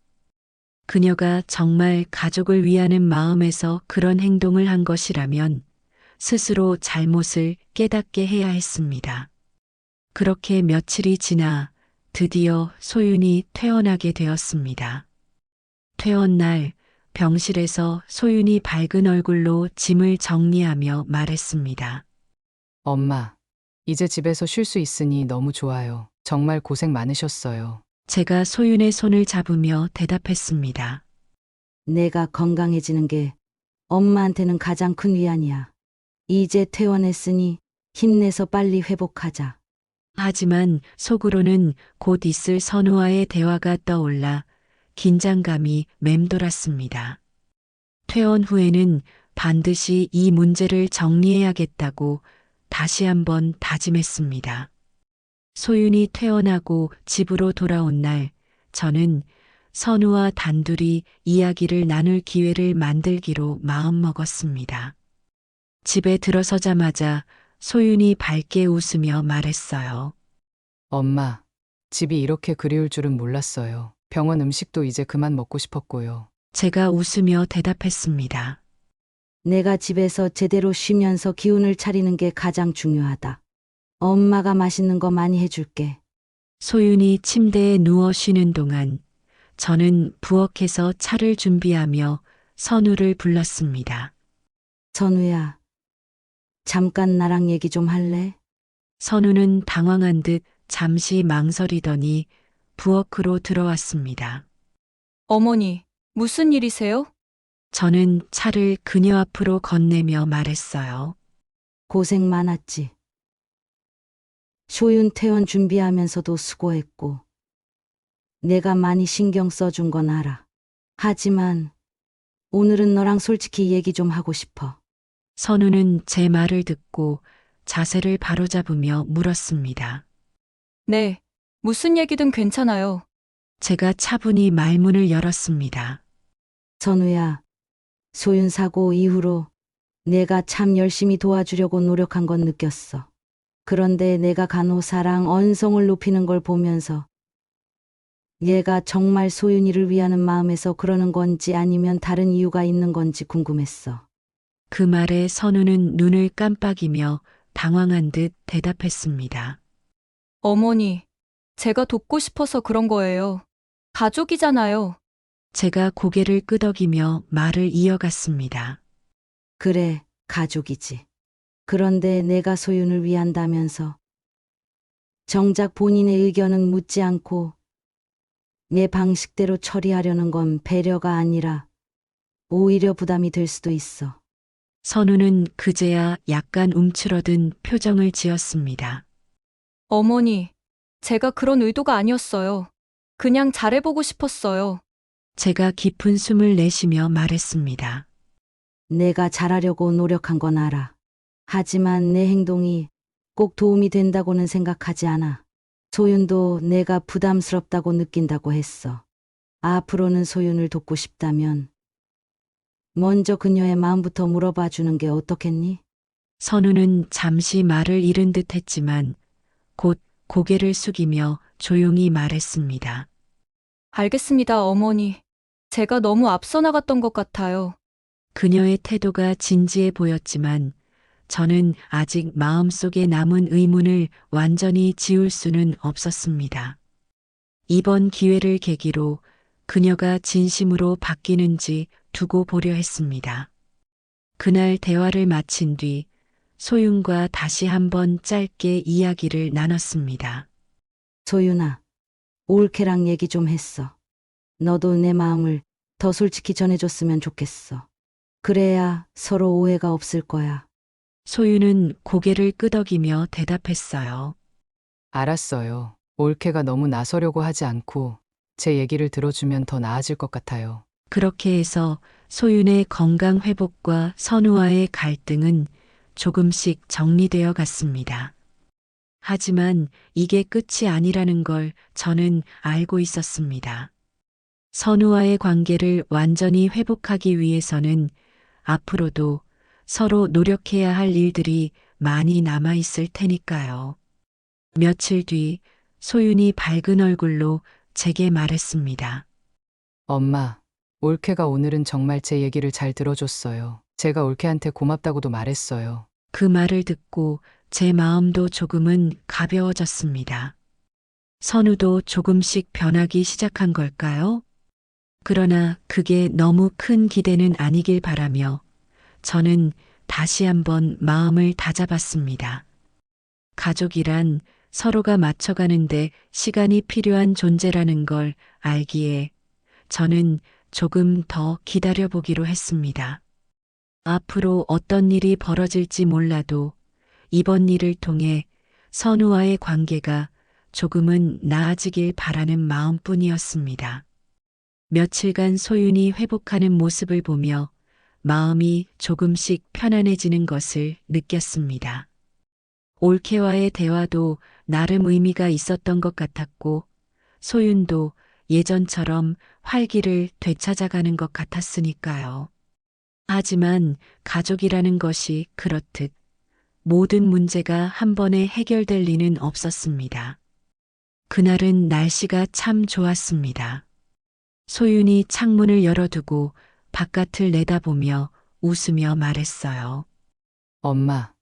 그녀가 정말 가족을 위하는 마음에서 그런 행동을 한 것이라면 스스로 잘못을 깨닫게 해야 했습니다. 그렇게 며칠이 지나 드디어 소윤이 퇴원하게 되었습니다. 퇴원 날 병실에서 소윤이 밝은 얼굴로 짐을 정리하며 말했습니다. 엄마, 이제 집에서 쉴 수 있으니 너무 좋아요. 정말 고생 많으셨어요. 제가 소윤의 손을 잡으며 대답했습니다. 내가 건강해지는 게 엄마한테는 가장 큰 위안이야. 이제 퇴원했으니 힘내서 빨리 회복하자. 하지만 속으로는 곧 있을 선우와의 대화가 떠올라 긴장감이 맴돌았습니다. 퇴원 후에는 반드시 이 문제를 정리해야겠다고 다시 한번 다짐했습니다. 소윤이 퇴원하고 집으로 돌아온 날, 저는 선우와 단둘이 이야기를 나눌 기회를 만들기로 마음먹었습니다. 집에 들어서자마자 소윤이 밝게 웃으며 말했어요. 엄마, 집이 이렇게 그리울 줄은 몰랐어요. 병원 음식도 이제 그만 먹고 싶었고요. 제가 웃으며 대답했습니다. 내가 집에서 제대로 쉬면서 기운을 차리는 게 가장 중요하다. 엄마가 맛있는 거 많이 해줄게. 소윤이 침대에 누워 쉬는 동안 저는 부엌에서 차를 준비하며 선우를 불렀습니다. 선우야, 잠깐 나랑 얘기 좀 할래? 선우는 당황한 듯 잠시 망설이더니 부엌으로 들어왔습니다. 어머니, 무슨 일이세요? 저는 차를 그녀 앞으로 건네며 말했어요. 고생 많았지. 소윤 퇴원 준비하면서도 수고했고, 내가 많이 신경 써준 건 알아. 하지만 오늘은 너랑 솔직히 얘기 좀 하고 싶어. 선우는 제 말을 듣고 자세를 바로잡으며 물었습니다. 네, 무슨 얘기든 괜찮아요. 제가 차분히 말문을 열었습니다. 선우야, 소윤 사고 이후로 내가 참 열심히 도와주려고 노력한 건 느꼈어. 그런데 내가 간호사랑 언성을 높이는 걸 보면서 얘가 정말 소윤이를 위하는 마음에서 그러는 건지 아니면 다른 이유가 있는 건지 궁금했어. 그 말에 선우는 눈을 깜빡이며 당황한 듯 대답했습니다. 어머니, 제가 돕고 싶어서 그런 거예요. 가족이잖아요. 제가 고개를 끄덕이며 말을 이어갔습니다. 그래, 가족이지. 그런데 내가 소윤을 위한다면서 정작 본인의 의견은 묻지 않고 내 방식대로 처리하려는 건 배려가 아니라 오히려 부담이 될 수도 있어. 선우는 그제야 약간 움츠러든 표정을 지었습니다. 어머니, 제가 그런 의도가 아니었어요. 그냥 잘해보고 싶었어요. 제가 깊은 숨을 내쉬며 말했습니다. 내가 잘하려고 노력한 건 알아. 하지만 내 행동이 꼭 도움이 된다고는 생각하지 않아. 소윤도 내가 부담스럽다고 느낀다고 했어. 앞으로는 소윤을 돕고 싶다면 먼저 그녀의 마음부터 물어봐 주는 게 어떻겠니? 선우는 잠시 말을 잃은 듯 했지만 곧 고개를 숙이며 조용히 말했습니다. 알겠습니다, 어머니. 제가 너무 앞서 나갔던 것 같아요. 그녀의 태도가 진지해 보였지만 저는 아직 마음속에 남은 의문을 완전히 지울 수는 없었습니다. 이번 기회를 계기로 그녀가 진심으로 바뀌는지 두고 보려 했습니다. 그날 대화를 마친 뒤 소윤과 다시 한번 짧게 이야기를 나눴습니다. 소윤아, 올케랑 얘기 좀 했어. 너도 내 마음을 더 솔직히 전해줬으면 좋겠어. 그래야 서로 오해가 없을 거야. 소윤은 고개를 끄덕이며 대답했어요. 알았어요. 올케가 너무 나서려고 하지 않고 제 얘기를 들어주면 더 나아질 것 같아요. 그렇게 해서 소윤의 건강 회복과 선우와의 갈등은 조금씩 정리되어 갔습니다. 하지만 이게 끝이 아니라는 걸 저는 알고 있었습니다. 선우와의 관계를 완전히 회복하기 위해서는 앞으로도 서로 노력해야 할 일들이 많이 남아 있을 테니까요. 며칠 뒤 소윤이 밝은 얼굴로 제게 말했습니다. 엄마, 올케가 오늘은 정말 제 얘기를 잘 들어줬어요. 제가 올케한테 고맙다고도 말했어요. 그 말을 듣고 제 마음도 조금은 가벼워졌습니다. 선우도 조금씩 변하기 시작한 걸까요? 그러나 그게 너무 큰 기대는 아니길 바라며 저는 다시 한번 마음을 다잡았습니다. 가족이란 서로가 맞춰가는데 시간이 필요한 존재라는 걸 알기에 저는 조금 더 기다려보기로 했습니다. 앞으로 어떤 일이 벌어질지 몰라도 이번 일을 통해 선우와의 관계가 조금은 나아지길 바라는 마음뿐이었습니다. 며칠간 소윤이 회복하는 모습을 보며 마음이 조금씩 편안해지는 것을 느꼈습니다. 올케와의 대화도 나름 의미가 있었던 것 같았고 소윤도 예전처럼 활기를 되찾아가는 것 같았으니까요. 하지만 가족이라는 것이 그렇듯 모든 문제가 한 번에 해결될 리는 없었습니다. 그날은 날씨가 참 좋았습니다. 소윤이 창문을 열어두고 바깥을 내다보며 웃으며 말했어요. 엄마,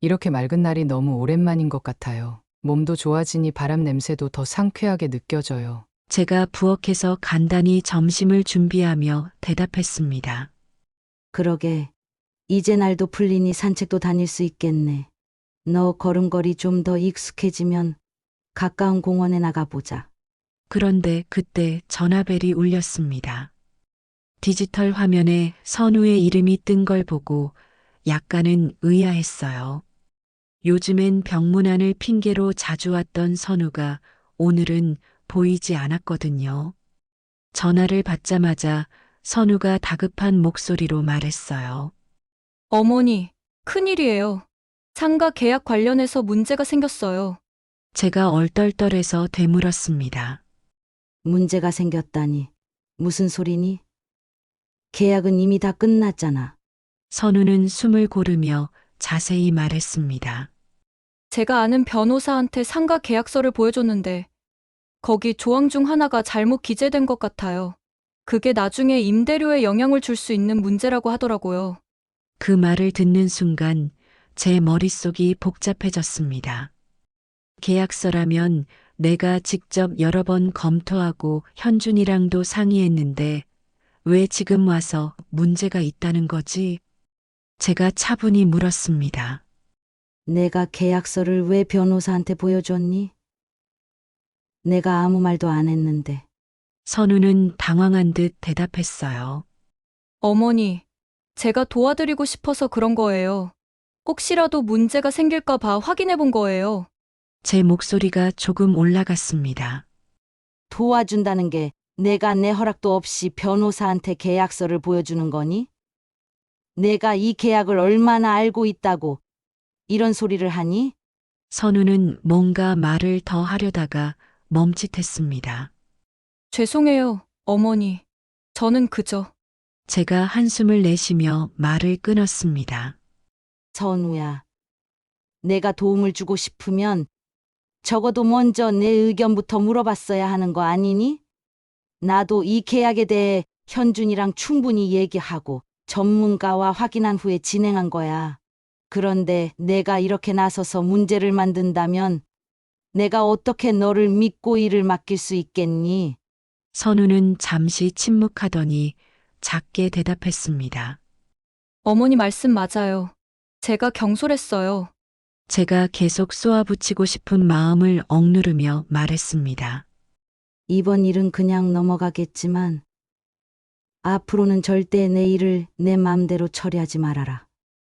이렇게 맑은 날이 너무 오랜만인 것 같아요. 몸도 좋아지니 바람 냄새도 더 상쾌하게 느껴져요. 제가 부엌에서 간단히 점심을 준비하며 대답했습니다. 그러게. 이제 날도 풀리니 산책도 다닐 수 있겠네. 너 걸음걸이 좀 더 익숙해지면 가까운 공원에 나가보자. 그런데 그때 전화벨이 울렸습니다. 디지털 화면에 선우의 이름이 뜬 걸 보고 약간은 의아했어요. 요즘엔 병문안을 핑계로 자주 왔던 선우가 오늘은 보이지 않았거든요. 전화를 받자마자 선우가 다급한 목소리로 말했어요. 어머니, 큰일이에요. 상가 계약 관련해서 문제가 생겼어요. 제가 얼떨떨해서 되물었습니다. 문제가 생겼다니. 무슨 소리니? 계약은 이미 다 끝났잖아. 선우는 숨을 고르며 자세히 말했습니다. 제가 아는 변호사한테 상가 계약서를 보여줬는데 거기 조항 중 하나가 잘못 기재된 것 같아요. 그게 나중에 임대료에 영향을 줄 수 있는 문제라고 하더라고요. 그 말을 듣는 순간 제 머릿속이 복잡해졌습니다. 계약서라면 내가 직접 여러 번 검토하고 현준이랑도 상의했는데 왜 지금 와서 문제가 있다는 거지? 제가 차분히 물었습니다. 내가 계약서를 왜 변호사한테 보여줬니? 내가 아무 말도 안 했는데. 선우는 당황한 듯 대답했어요. 어머니, 제가 도와드리고 싶어서 그런 거예요. 혹시라도 문제가 생길까 봐 확인해 본 거예요. 제 목소리가 조금 올라갔습니다. 도와준다는 게 내가 내 허락도 없이 변호사한테 계약서를 보여주는 거니? 내가 이 계약을 얼마나 알고 있다고 이런 소리를 하니? 선우는 뭔가 말을 더 하려다가 멈칫했습니다. 죄송해요, 어머니. 저는 그저 제가 한숨을 내쉬며 말을 끊었습니다. 선우야, 내가 도움을 주고 싶으면 적어도 먼저 내 의견부터 물어봤어야 하는 거 아니니? 나도 이 계약에 대해 현준이랑 충분히 얘기하고 전문가와 확인한 후에 진행한 거야. 그런데 내가 이렇게 나서서 문제를 만든다면 내가 어떻게 너를 믿고 일을 맡길 수 있겠니? 선우는 잠시 침묵하더니 작게 대답했습니다. 어머니 말씀 맞아요. 제가 경솔했어요. 제가 계속 쏘아붙이고 싶은 마음을 억누르며 말했습니다. 이번 일은 그냥 넘어가겠지만 앞으로는 절대 내 일을 내 맘대로 처리하지 말아라.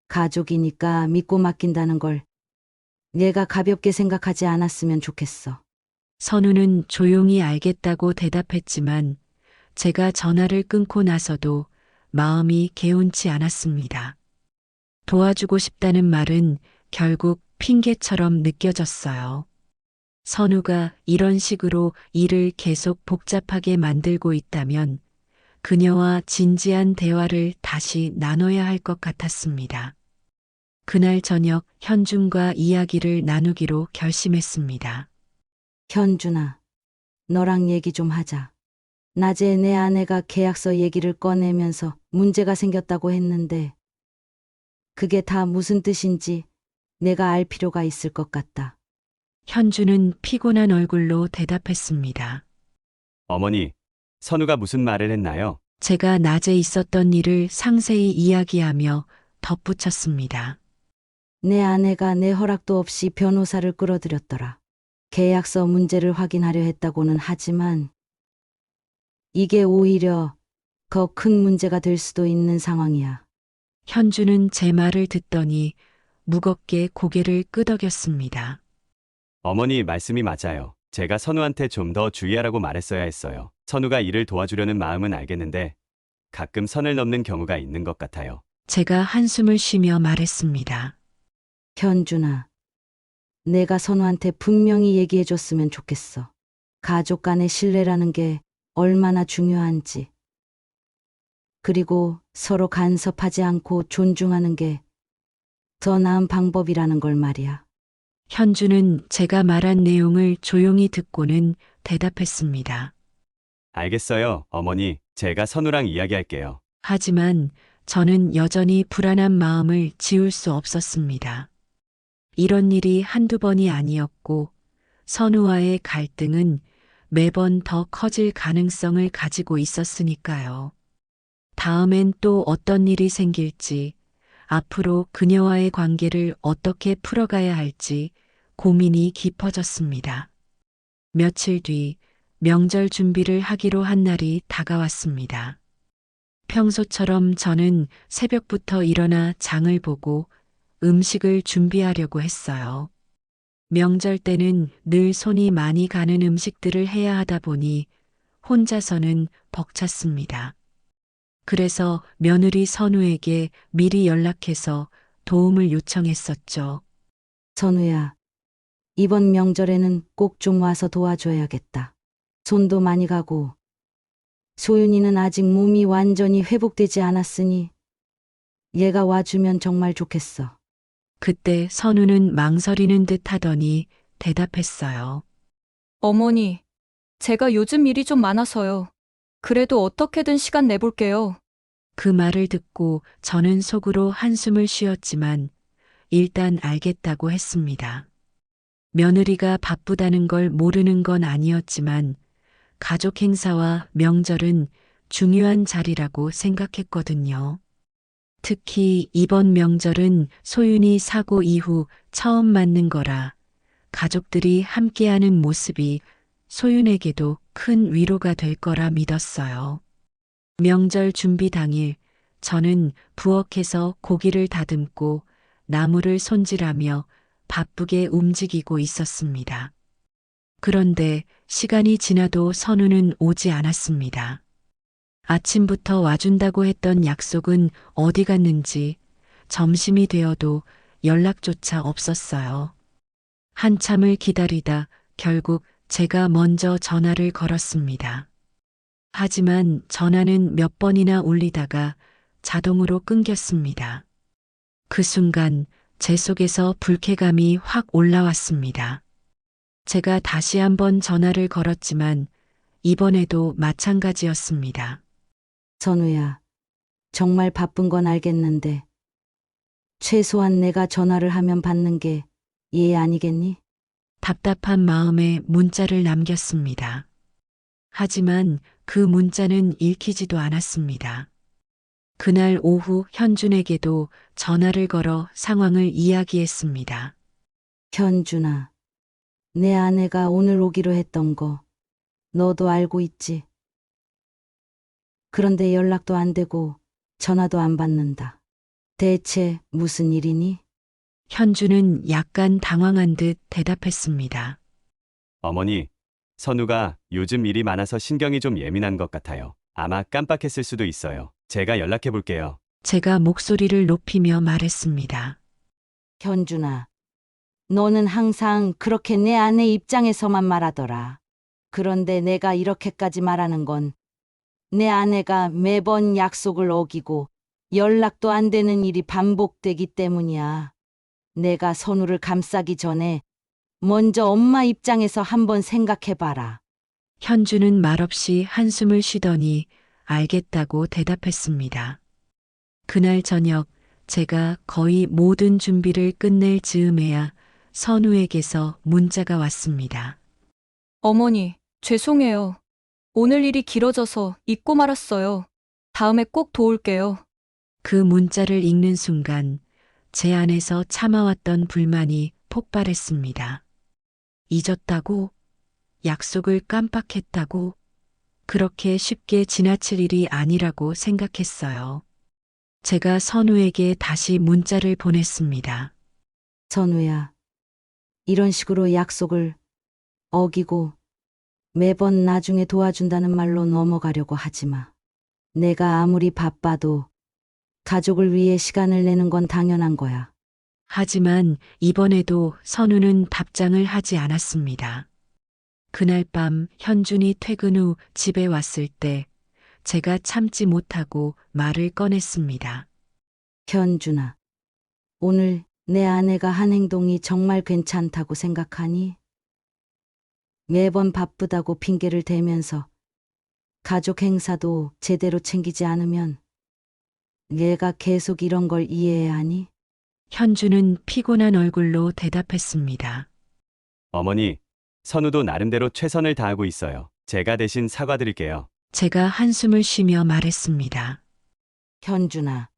가족이니까 믿고 맡긴다는 걸 내가 가볍게 생각하지 않았으면 좋겠어. 선우는 조용히 알겠다고 대답했지만 제가 전화를 끊고 나서도 마음이 개운치 않았습니다. 도와주고 싶다는 말은 결국 핑계처럼 느껴졌어요. 선우가 이런 식으로 일을 계속 복잡하게 만들고 있다면 그녀와 진지한 대화를 다시 나눠야 할 것 같았습니다. 그날 저녁 현준과 이야기를 나누기로 결심했습니다. 현준아, 너랑 얘기 좀 하자. 낮에 내 아내가 계약서 얘기를 꺼내면서 문제가 생겼다고 했는데 그게 다 무슨 뜻인지 내가 알 필요가 있을 것 같다. 현준은 피곤한 얼굴로 대답했습니다. 어머니, 선우가 무슨 말을 했나요? 제가 낮에 있었던 일을 상세히 이야기하며 덧붙였습니다. 내 아내가 내 허락도 없이 변호사를 끌어들였더라. 계약서 문제를 확인하려 했다고는 하지만 이게 오히려 더 큰 문제가 될 수도 있는 상황이야. 현주는 제 말을 듣더니 무겁게 고개를 끄덕였습니다. 어머니 말씀이 맞아요. 제가 선우한테 좀 더 주의하라고 말했어야 했어요. 선우가 일을 도와주려는 마음은 알겠는데 가끔 선을 넘는 경우가 있는 것 같아요. 제가 한숨을 쉬며 말했습니다. 현준아, 내가 선우한테 분명히 얘기해줬으면 좋겠어. 가족 간의 신뢰라는 게 얼마나 중요한지. 그리고 서로 간섭하지 않고 존중하는 게 더 나은 방법이라는 걸 말이야. 현주는 제가 말한 내용을 조용히 듣고는 대답했습니다. 알겠어요, 어머니. 제가 선우랑 이야기할게요. 하지만 저는 여전히 불안한 마음을 지울 수 없었습니다. 이런 일이 한두 번이 아니었고 선우와의 갈등은 매번 더 커질 가능성을 가지고 있었으니까요. 다음엔 또 어떤 일이 생길지, 앞으로 그녀와의 관계를 어떻게 풀어가야 할지 고민이 깊어졌습니다. 며칠 뒤 명절 준비를 하기로 한 날이 다가왔습니다. 평소처럼 저는 새벽부터 일어나 장을 보고 음식을 준비하려고 했어요. 명절 때는 늘 손이 많이 가는 음식들을 해야 하다 보니 혼자서는 벅찼습니다. 그래서 며느리 선우에게 미리 연락해서 도움을 요청했었죠. 선우야, 이번 명절에는 꼭 좀 와서 도와줘야겠다. 손도 많이 가고 소윤이는 아직 몸이 완전히 회복되지 않았으니 얘가 와주면 정말 좋겠어. 그때 선우는 망설이는 듯 하더니 대답했어요. 어머니, 제가 요즘 일이 좀 많아서요. 그래도 어떻게든 시간 내볼게요. 그 말을 듣고 저는 속으로 한숨을 쉬었지만 일단 알겠다고 했습니다. 며느리가 바쁘다는 걸 모르는 건 아니었지만 가족 행사와 명절은 중요한 자리라고 생각했거든요. 특히 이번 명절은 소윤이 사고 이후 처음 맞는 거라 가족들이 함께하는 모습이 소윤에게도 큰 위로가 될 거라 믿었어요. 명절 준비 당일 저는 부엌에서 고기를 다듬고 나무를 손질하며 바쁘게 움직이고 있었습니다. 그런데 시간이 지나도 선우는 오지 않았습니다. 아침부터 와준다고 했던 약속은 어디 갔는지 점심이 되어도 연락조차 없었어요. 한참을 기다리다 결국 제가 먼저 전화를 걸었습니다. 하지만 전화는 몇 번이나 울리다가 자동으로 끊겼습니다. 그 순간 제 속에서 불쾌감이 확 올라왔습니다. 제가 다시 한번 전화를 걸었지만 이번에도 마찬가지였습니다. 선우야, 정말 바쁜 건 알겠는데 최소한 내가 전화를 하면 받는 게 예의 아니겠니? 답답한 마음에 문자를 남겼습니다. 하지만 그 문자는 읽히지도 않았습니다. 그날 오후 현준에게도 전화를 걸어 상황을 이야기했습니다. 현준아, 내 아내가 오늘 오기로 했던 거 너도 알고 있지? 그런데 연락도 안 되고 전화도 안 받는다. 대체 무슨 일이니? 현준은 약간 당황한 듯 대답했습니다. 어머니, 선우가 요즘 일이 많아서 신경이 좀 예민한 것 같아요. 아마 깜빡했을 수도 있어요. 제가 연락해 볼게요. 제가 목소리를 높이며 말했습니다. 현준아, 너는 항상 그렇게 내 아내 입장에서만 말하더라. 그런데 내가 이렇게까지 말하는 건 내 아내가 매번 약속을 어기고 연락도 안 되는 일이 반복되기 때문이야. 내가 선우를 감싸기 전에 먼저 엄마 입장에서 한번 생각해봐라. 현준은 말없이 한숨을 쉬더니 알겠다고 대답했습니다. 그날 저녁 제가 거의 모든 준비를 끝낼 즈음에야 선우에게서 문자가 왔습니다. 어머니, 죄송해요. 오늘 일이 길어져서 잊고 말았어요. 다음에 꼭 도울게요. 그 문자를 읽는 순간 제 안에서 참아왔던 불만이 폭발했습니다. 잊었다고? 약속을 깜빡했다고? 그렇게 쉽게 지나칠 일이 아니라고 생각했어요. 제가 선우에게 다시 문자를 보냈습니다. 선우야, 이런 식으로 약속을 어기고 매번 나중에 도와준다는 말로 넘어가려고 하지 마. 내가 아무리 바빠도 가족을 위해 시간을 내는 건 당연한 거야. 하지만 이번에도 선우는 답장을 하지 않았습니다. 그날 밤 현준이 퇴근 후 집에 왔을 때 제가 참지 못하고 말을 꺼냈습니다. 현준아, 오늘 내 아내가 한 행동이 정말 괜찮다고 생각하니? 매번 바쁘다고 핑계를 대면서 가족 행사도 제대로 챙기지 않으면 얘가 계속 이런 걸 이해해야 하니? 현주는 피곤한 얼굴로 대답했습니다. 어머니, 선우도 나름대로 최선을 다하고 있어요. 제가 대신 사과드릴게요. 제가 한숨을 쉬며 말했습니다. 현준아,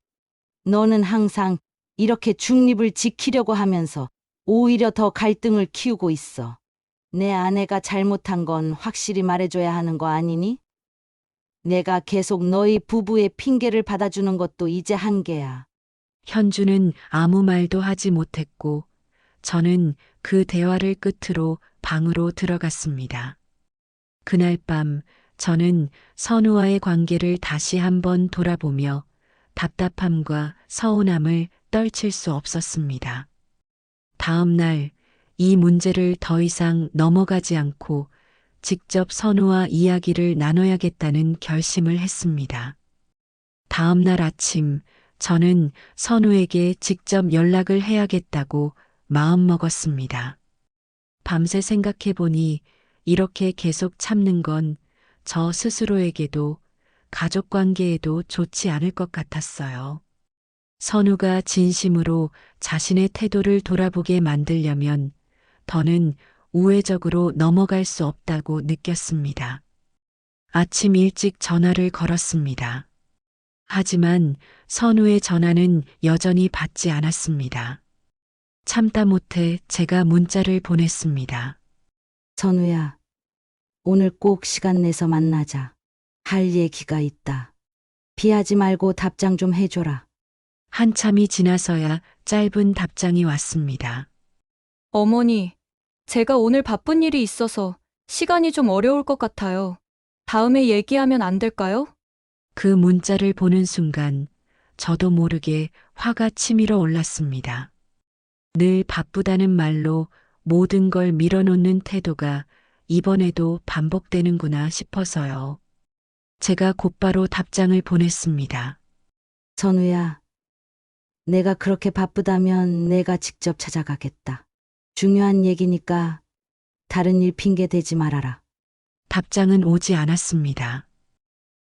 너는 항상 이렇게 중립을 지키려고 하면서 오히려 더 갈등을 키우고 있어. 내 아내가 잘못한 건 확실히 말해줘야 하는 거 아니니? 내가 계속 너희 부부의 핑계를 받아주는 것도 이제 한계야. 현주는 아무 말도 하지 못했고 저는 그 대화를 끝으로 방으로 들어갔습니다. 그날 밤 저는 선우와의 관계를 다시 한번 돌아보며 답답함과 서운함을 떨칠 수 없었습니다. 다음 날 이 문제를 더 이상 넘어가지 않고 직접 선우와 이야기를 나눠야겠다는 결심을 했습니다. 다음 날 아침 저는 선우에게 직접 연락을 해야겠다고 마음먹었습니다. 밤새 생각해 보니 이렇게 계속 참는 건 저 스스로에게도 가족 관계에도 좋지 않을 것 같았어요. 선우가 진심으로 자신의 태도를 돌아보게 만들려면 더는 우회적으로 넘어갈 수 없다고 느꼈습니다. 아침 일찍 전화를 걸었습니다. 하지만 선우의 전화는 여전히 받지 않았습니다. 참다 못해 제가 문자를 보냈습니다. 선우야, 오늘 꼭 시간 내서 만나자. 할 얘기가 있다. 피하지 말고 답장 좀 해줘라. 한참이 지나서야 짧은 답장이 왔습니다. 어머니, 제가 오늘 바쁜 일이 있어서 시간이 좀 어려울 것 같아요. 다음에 얘기하면 안 될까요? 그 문자를 보는 순간 저도 모르게 화가 치밀어 올랐습니다. 늘 바쁘다는 말로 모든 걸 밀어놓는 태도가 이번에도 반복되는구나 싶어서요. 제가 곧바로 답장을 보냈습니다. 선우야, 내가 그렇게 바쁘다면 내가 직접 찾아가겠다. 중요한 얘기니까 다른 일 핑계 대지 말아라. 답장은 오지 않았습니다.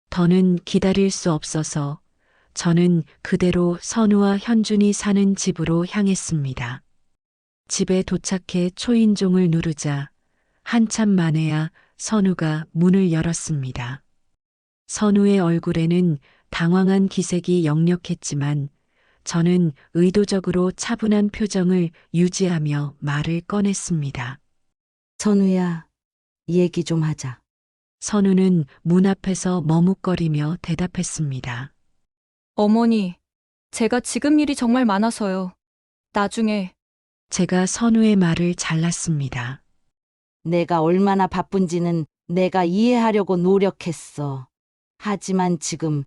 더는 기다릴 수 없어서 저는 그대로 선우와 현준이 사는 집으로 향했습니다. 집에 도착해 초인종을 누르자 한참 만에야 선우가 문을 열었습니다. 선우의 얼굴에는 당황한 기색이 역력했지만 저는 의도적으로 차분한 표정을 유지하며 말을 꺼냈습니다. 선우야, 얘기 좀 하자. 선우는 문 앞에서 머뭇거리며 대답했습니다. 어머니, 제가 지금 일이 정말 많아서요. 나중에 제가 선우의 말을 잘랐습니다. 내가 얼마나 바쁜지는 내가 이해하려고 노력했어. 하지만 지금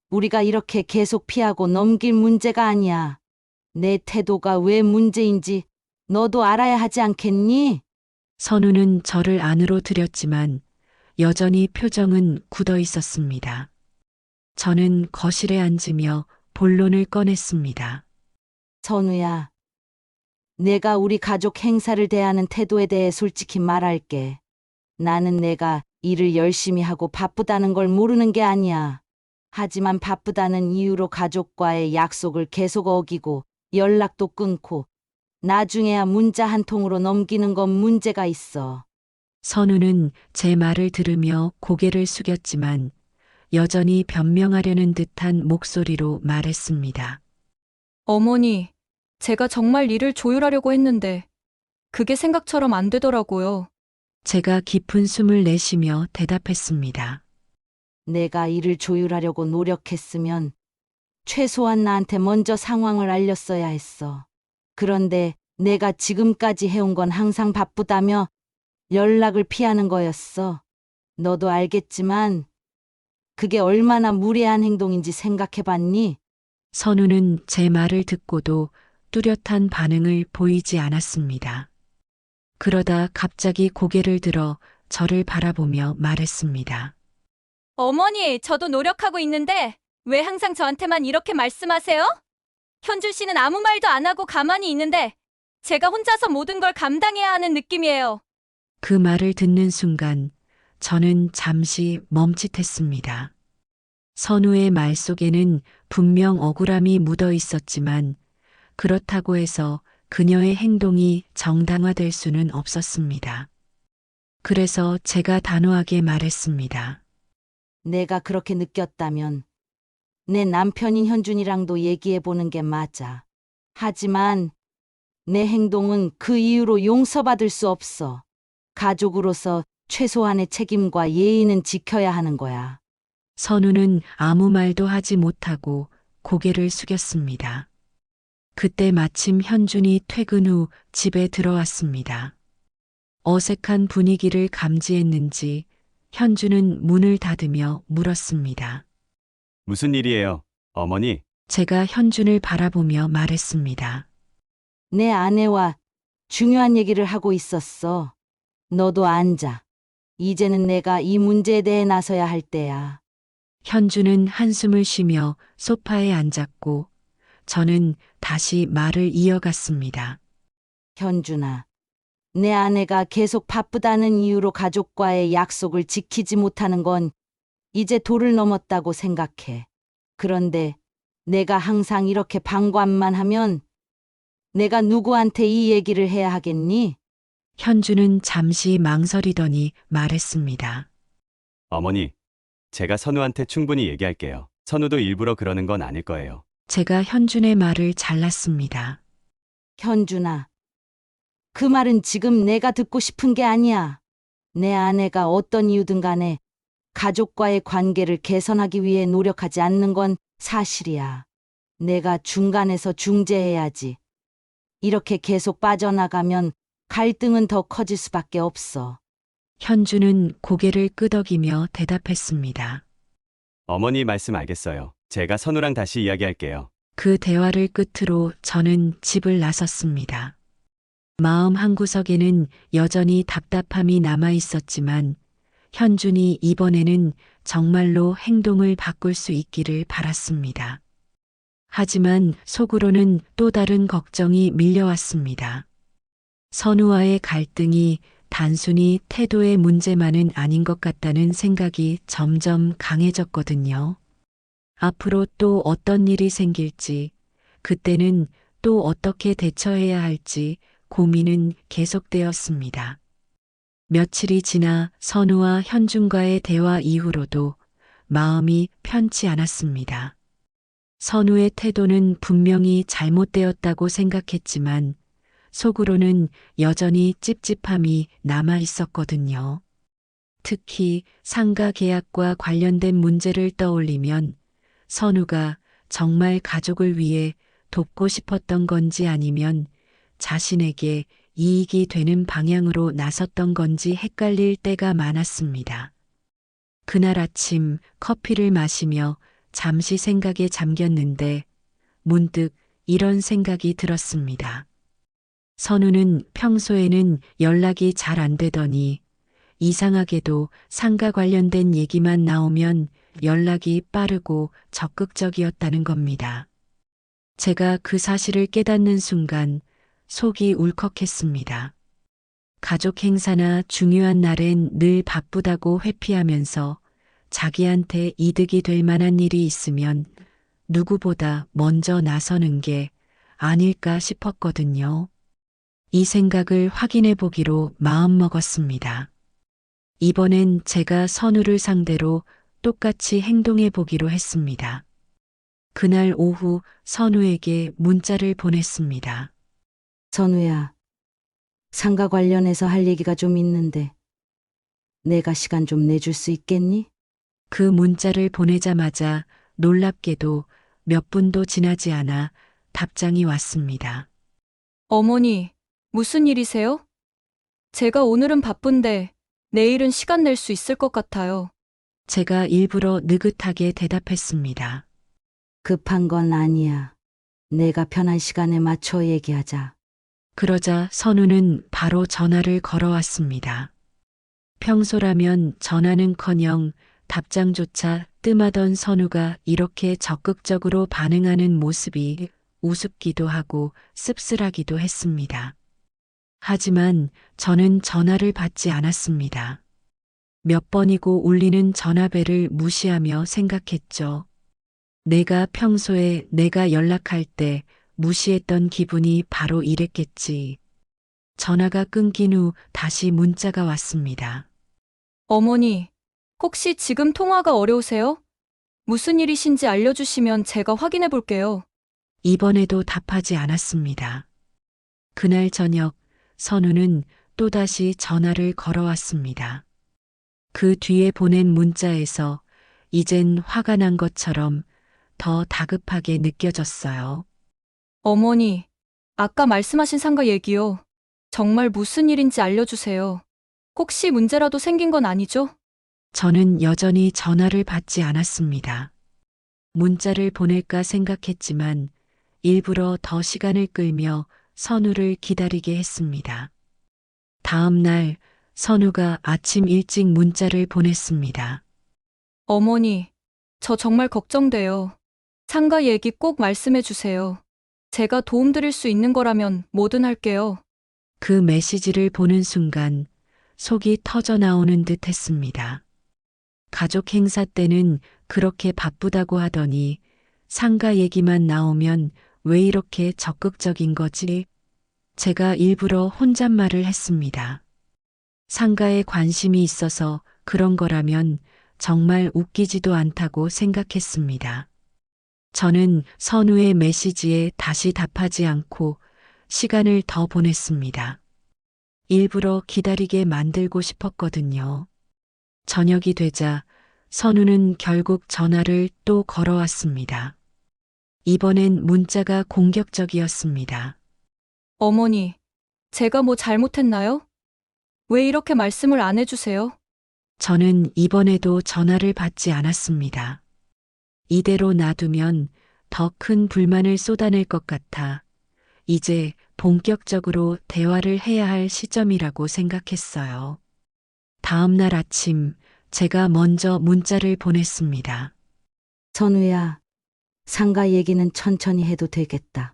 우리가 이렇게 계속 피하고 넘길 문제가 아니야. 내 태도가 왜 문제인지 너도 알아야 하지 않겠니? 선우는 저를 안으로 들였지만 여전히 표정은 굳어 있었습니다. 저는 거실에 앉으며 본론을 꺼냈습니다. 선우야, 내가 우리 가족 행사를 대하는 태도에 대해 솔직히 말할게. 나는 내가 일을 열심히 하고 바쁘다는 걸 모르는 게 아니야. 하지만 바쁘다는 이유로 가족과의 약속을 계속 어기고 연락도 끊고 나중에야 문자 한 통으로 넘기는 건 문제가 있어. 선우는 제 말을 들으며 고개를 숙였지만 여전히 변명하려는 듯한 목소리로 말했습니다. 어머니, 제가 정말 일을 조율하려고 했는데 그게 생각처럼 안 되더라고요. 제가 깊은 숨을 내쉬며 대답했습니다. 내가 일을 조율하려고 노력했으면 최소한 나한테 먼저 상황을 알렸어야 했어. 그런데 내가 지금까지 해온 건 항상 바쁘다며 연락을 피하는 거였어. 너도 알겠지만 그게 얼마나 무례한 행동인지 생각해 봤니? 선우는 제 말을 듣고도 뚜렷한 반응을 보이지 않았습니다. 그러다 갑자기 고개를 들어 저를 바라보며 말했습니다. 어머니, 저도 노력하고 있는데 왜 항상 저한테만 이렇게 말씀하세요? 현준 씨는 아무 말도 안 하고 가만히 있는데 제가 혼자서 모든 걸 감당해야 하는 느낌이에요. 그 말을 듣는 순간 저는 잠시 멈칫했습니다. 선우의 말 속에는 분명 억울함이 묻어 있었지만 그렇다고 해서 그녀의 행동이 정당화될 수는 없었습니다. 그래서 제가 단호하게 말했습니다. 내가 그렇게 느꼈다면 내 남편인 현준이랑도 얘기해 보는 게 맞아. 하지만 내 행동은 그 이유로 용서받을 수 없어. 가족으로서 최소한의 책임과 예의는 지켜야 하는 거야. 선우는 아무 말도 하지 못하고 고개를 숙였습니다. 그때 마침 현준이 퇴근 후 집에 들어왔습니다. 어색한 분위기를 감지했는지 현준은 문을 닫으며 물었습니다. 무슨 일이에요, 어머니? 제가 현준을 바라보며 말했습니다. 내 아내와 중요한 얘기를 하고 있었어. 너도 앉아. 이제는 내가 이 문제에 대해 나서야 할 때야. 현준은 한숨을 쉬며 소파에 앉았고 저는 다시 말을 이어갔습니다. 현준아, 내 아내가 계속 바쁘다는 이유로 가족과의 약속을 지키지 못하는 건 이제 도를 넘었다고 생각해. 그런데 내가 항상 이렇게 방관만 하면 내가 누구한테 이 얘기를 해야 하겠니? 현준은 잠시 망설이더니 말했습니다. 어머니, 제가 선우한테 충분히 얘기할게요. 선우도 일부러 그러는 건 아닐 거예요. 제가 현준의 말을 잘랐습니다. 현준아, 그 말은 지금 내가 듣고 싶은 게 아니야. 내 아내가 어떤 이유든 간에 가족과의 관계를 개선하기 위해 노력하지 않는 건 사실이야. 내가 중간에서 중재해야지. 이렇게 계속 빠져나가면 갈등은 더 커질 수밖에 없어. 현준은 고개를 끄덕이며 대답했습니다. 어머니 말씀 알겠어요. 제가 선우랑 다시 이야기할게요. 그 대화를 끝으로 저는 집을 나섰습니다. 마음 한구석에는 여전히 답답함이 남아 있었지만 현준이 이번에는 정말로 행동을 바꿀 수 있기를 바랐습니다. 하지만 속으로는 또 다른 걱정이 밀려왔습니다. 선우와의 갈등이 단순히 태도의 문제만은 아닌 것 같다는 생각이 점점 강해졌거든요. 앞으로 또 어떤 일이 생길지, 그때는 또 어떻게 대처해야 할지 고민은 계속되었습니다. 며칠이 지나 선우와 현준과의 대화 이후로도 마음이 편치 않았습니다. 선우의 태도는 분명히 잘못되었다고 생각했지만 속으로는 여전히 찝찝함이 남아 있었거든요. 특히 상가 계약과 관련된 문제를 떠올리면 선우가 정말 가족을 위해 돕고 싶었던 건지 아니면 자신에게 이익이 되는 방향으로 나섰던 건지 헷갈릴 때가 많았습니다. 그날 아침 커피를 마시며 잠시 생각에 잠겼는데 문득 이런 생각이 들었습니다. 선우는 평소에는 연락이 잘 안 되더니 이상하게도 상가 관련된 얘기만 나오면 연락이 빠르고 적극적이었다는 겁니다. 제가 그 사실을 깨닫는 순간 속이 울컥했습니다. 가족 행사나 중요한 날엔 늘 바쁘다고 회피하면서 자기한테 이득이 될 만한 일이 있으면 누구보다 먼저 나서는 게 아닐까 싶었거든요. 이 생각을 확인해 보기로 마음먹었습니다. 이번엔 제가 선우를 상대로 똑같이 행동해 보기로 했습니다. 그날 오후 선우에게 문자를 보냈습니다. 선우야, 상가 관련해서 할 얘기가 좀 있는데 내가 시간 좀 내줄 수 있겠니? 그 문자를 보내자마자 놀랍게도 몇 분도 지나지 않아 답장이 왔습니다. 어머니, 무슨 일이세요? 제가 오늘은 바쁜데 내일은 시간 낼 수 있을 것 같아요. 제가 일부러 느긋하게 대답했습니다. 급한 건 아니야. 내가 편한 시간에 맞춰 얘기하자. 그러자 선우는 바로 전화를 걸어왔습니다. 평소라면 전화는커녕 답장조차 뜸하던 선우가 이렇게 적극적으로 반응하는 모습이 우습기도 하고 씁쓸하기도 했습니다. 하지만 저는 전화를 받지 않았습니다. 몇 번이고 울리는 전화벨을 무시하며 생각했죠. 내가 평소에 내가 연락할 때 무시했던 기분이 바로 이랬겠지. 전화가 끊긴 후 다시 문자가 왔습니다. 어머니, 혹시 지금 통화가 어려우세요? 무슨 일이신지 알려주시면 제가 확인해 볼게요. 이번에도 답하지 않았습니다. 그날 저녁 선우는 또다시 전화를 걸어왔습니다. 그 뒤에 보낸 문자에서 이젠 화가 난 것처럼 더 다급하게 느껴졌어요. 어머니, 아까 말씀하신 상가 얘기요. 정말 무슨 일인지 알려주세요. 혹시 문제라도 생긴 건 아니죠? 저는 여전히 전화를 받지 않았습니다. 문자를 보낼까 생각했지만 일부러 더 시간을 끌며 선우를 기다리게 했습니다. 다음 날 선우가 아침 일찍 문자를 보냈습니다. 어머니, 저 정말 걱정돼요. 상가 얘기 꼭 말씀해 주세요. 제가 도움드릴 수 있는 거라면 뭐든 할게요. 그 메시지를 보는 순간 속이 터져 나오는 듯 했습니다. 가족 행사 때는 그렇게 바쁘다고 하더니 상가 얘기만 나오면 왜 이렇게 적극적인 거지? 제가 일부러 혼잣말을 했습니다. 상가에 관심이 있어서 그런 거라면 정말 웃기지도 않다고 생각했습니다. 저는 선우의 메시지에 다시 답하지 않고 시간을 더 보냈습니다. 일부러 기다리게 만들고 싶었거든요. 저녁이 되자 선우는 결국 전화를 또 걸어왔습니다. 이번엔 문자가 공격적이었습니다. 어머니, 제가 뭐 잘못했나요? 왜 이렇게 말씀을 안 해주세요? 저는 이번에도 전화를 받지 않았습니다. 이대로 놔두면 더 큰 불만을 쏟아낼 것 같아 이제 본격적으로 대화를 해야 할 시점이라고 생각했어요. 다음 날 아침 제가 먼저 문자를 보냈습니다. 선우야, 상가 얘기는 천천히 해도 되겠다.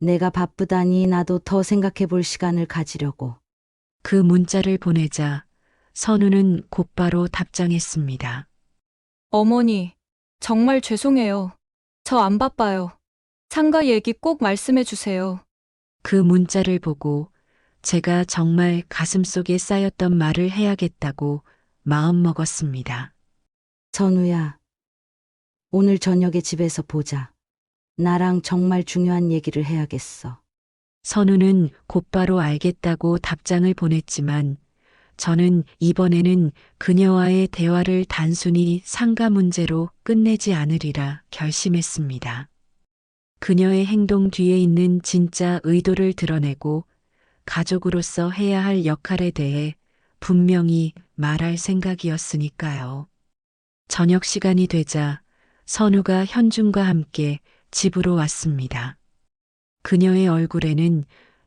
내가 바쁘다니 나도 더 생각해 볼 시간을 가지려고. 그 문자를 보내자 선우는 곧바로 답장했습니다. 어머니, 정말 죄송해요. 저 안 바빠요. 상가 얘기 꼭 말씀해 주세요. 그 문자를 보고 제가 정말 가슴속에 쌓였던 말을 해야겠다고 마음먹었습니다. 선우야, 오늘 저녁에 집에서 보자. 나랑 정말 중요한 얘기를 해야겠어. 선우는 곧바로 알겠다고 답장을 보냈지만 저는 이번에는 그녀와의 대화를 단순히 상가 문제로 끝내지 않으리라 결심했습니다. 그녀의 행동 뒤에 있는 진짜 의도를 드러내고 가족으로서 해야 할 역할에 대해 분명히 말할 생각이었으니까요. 저녁 시간이 되자 선우가 현준과 함께 집으로 왔습니다. 그녀의 얼굴에는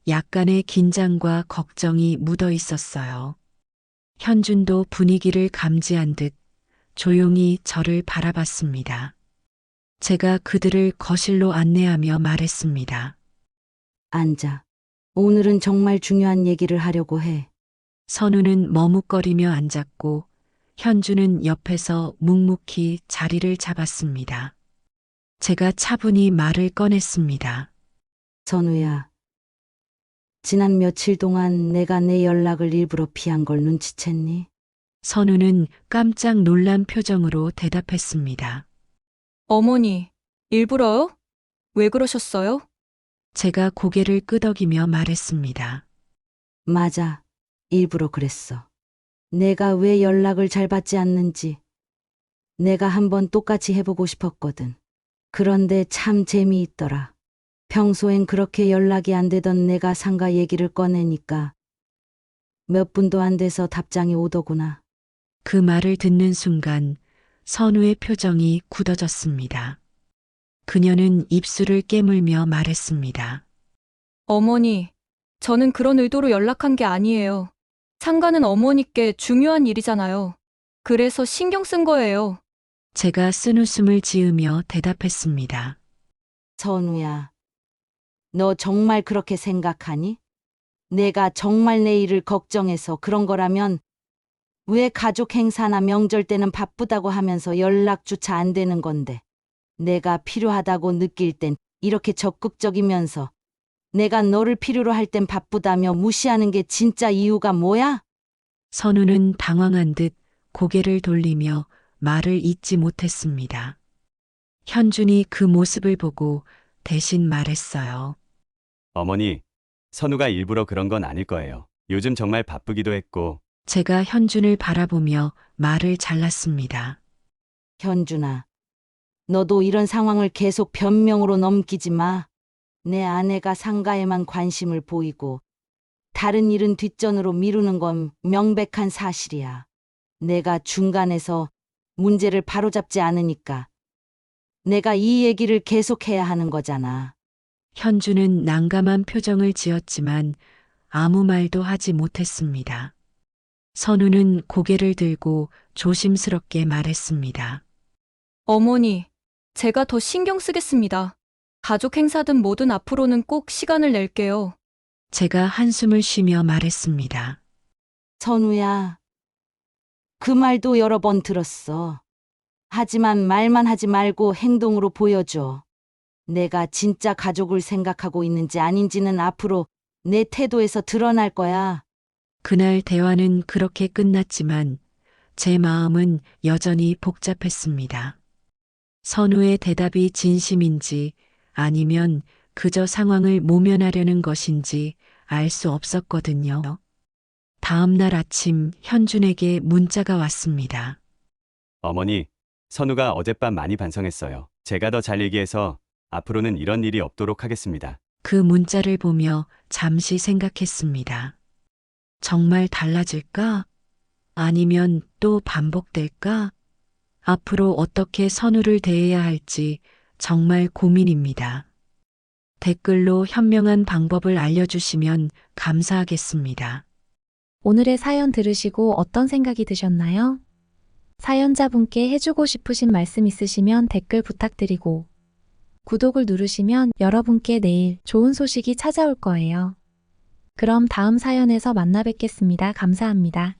약간의 긴장과 걱정이 묻어 있었어요. 현준도 분위기를 감지한 듯 조용히 저를 바라봤습니다. 제가 그들을 거실로 안내하며 말했습니다. 앉아. 오늘은 정말 중요한 얘기를 하려고 해. 선우는 머뭇거리며 앉았고 현주는 옆에서 묵묵히 자리를 잡았습니다. 제가 차분히 말을 꺼냈습니다. 선우야, 지난 며칠 동안 내가 내 연락을 일부러 피한 걸 눈치챘니? 선우는 깜짝 놀란 표정으로 대답했습니다. 어머니, 일부러요? 왜 그러셨어요? 제가 고개를 끄덕이며 말했습니다. 맞아. 일부러 그랬어. 내가 왜 연락을 잘 받지 않는지 내가 한번 똑같이 해보고 싶었거든. 그런데 참 재미있더라. 평소엔 그렇게 연락이 안 되던 내가 상가 얘기를 꺼내니까 몇 분도 안 돼서 답장이 오더구나. 그 말을 듣는 순간 선우의 표정이 굳어졌습니다. 그녀는 입술을 깨물며 말했습니다. 어머니, 저는 그런 의도로 연락한 게 아니에요. 상가는 어머니께 중요한 일이잖아요. 그래서 신경 쓴 거예요. 제가 쓴웃음을 지으며 대답했습니다. 선우야, 너 정말 그렇게 생각하니? 내가 정말 내 일을 걱정해서 그런 거라면 왜 가족 행사나 명절 때는 바쁘다고 하면서 연락조차 안 되는 건데 내가 필요하다고 느낄 땐 이렇게 적극적이면서 내가 너를 필요로 할 땐 바쁘다며 무시하는 게 진짜 이유가 뭐야? 선우는 당황한 듯 고개를 돌리며 말을 잇지 못했습니다. 현준이 그 모습을 보고 대신 말했어요. 어머니, 선우가 일부러 그런 건 아닐 거예요. 요즘 정말 바쁘기도 했고, 제가 현준을 바라보며 말을 잘랐습니다. 현준아, 너도 이런 상황을 계속 변명으로 넘기지 마. 내 아내가 상가에만 관심을 보이고 다른 일은 뒷전으로 미루는 건 명백한 사실이야. 내가 중간에서 문제를 바로잡지 않으니까 내가 이 얘기를 계속해야 하는 거잖아. 현준은 난감한 표정을 지었지만 아무 말도 하지 못했습니다. 선우는 고개를 들고 조심스럽게 말했습니다. 어머니, 제가 더 신경 쓰겠습니다. 가족 행사든 뭐든 앞으로는 꼭 시간을 낼게요. 제가 한숨을 쉬며 말했습니다. 선우야, 그 말도 여러 번 들었어. 하지만 말만 하지 말고 행동으로 보여줘. 내가 진짜 가족을 생각하고 있는지 아닌지는 앞으로 내 태도에서 드러날 거야. 그날 대화는 그렇게 끝났지만 제 마음은 여전히 복잡했습니다. 선우의 대답이 진심인지 아니면 그저 상황을 모면하려는 것인지 알 수 없었거든요. 다음 날 아침 현준에게 문자가 왔습니다. 어머니, 선우가 어젯밤 많이 반성했어요. 제가 더 잘 얘기해서 앞으로는 이런 일이 없도록 하겠습니다. 그 문자를 보며 잠시 생각했습니다. 정말 달라질까? 아니면 또 반복될까? 앞으로 어떻게 선우를 대해야 할지 정말 고민입니다. 댓글로 현명한 방법을 알려주시면 감사하겠습니다. 오늘의 사연 들으시고 어떤 생각이 드셨나요? 사연자분께 해주고 싶으신 말씀 있으시면 댓글 부탁드리고 구독을 누르시면 여러분께 내일 좋은 소식이 찾아올 거예요. 그럼 다음 사연에서 만나 뵙겠습니다. 감사합니다.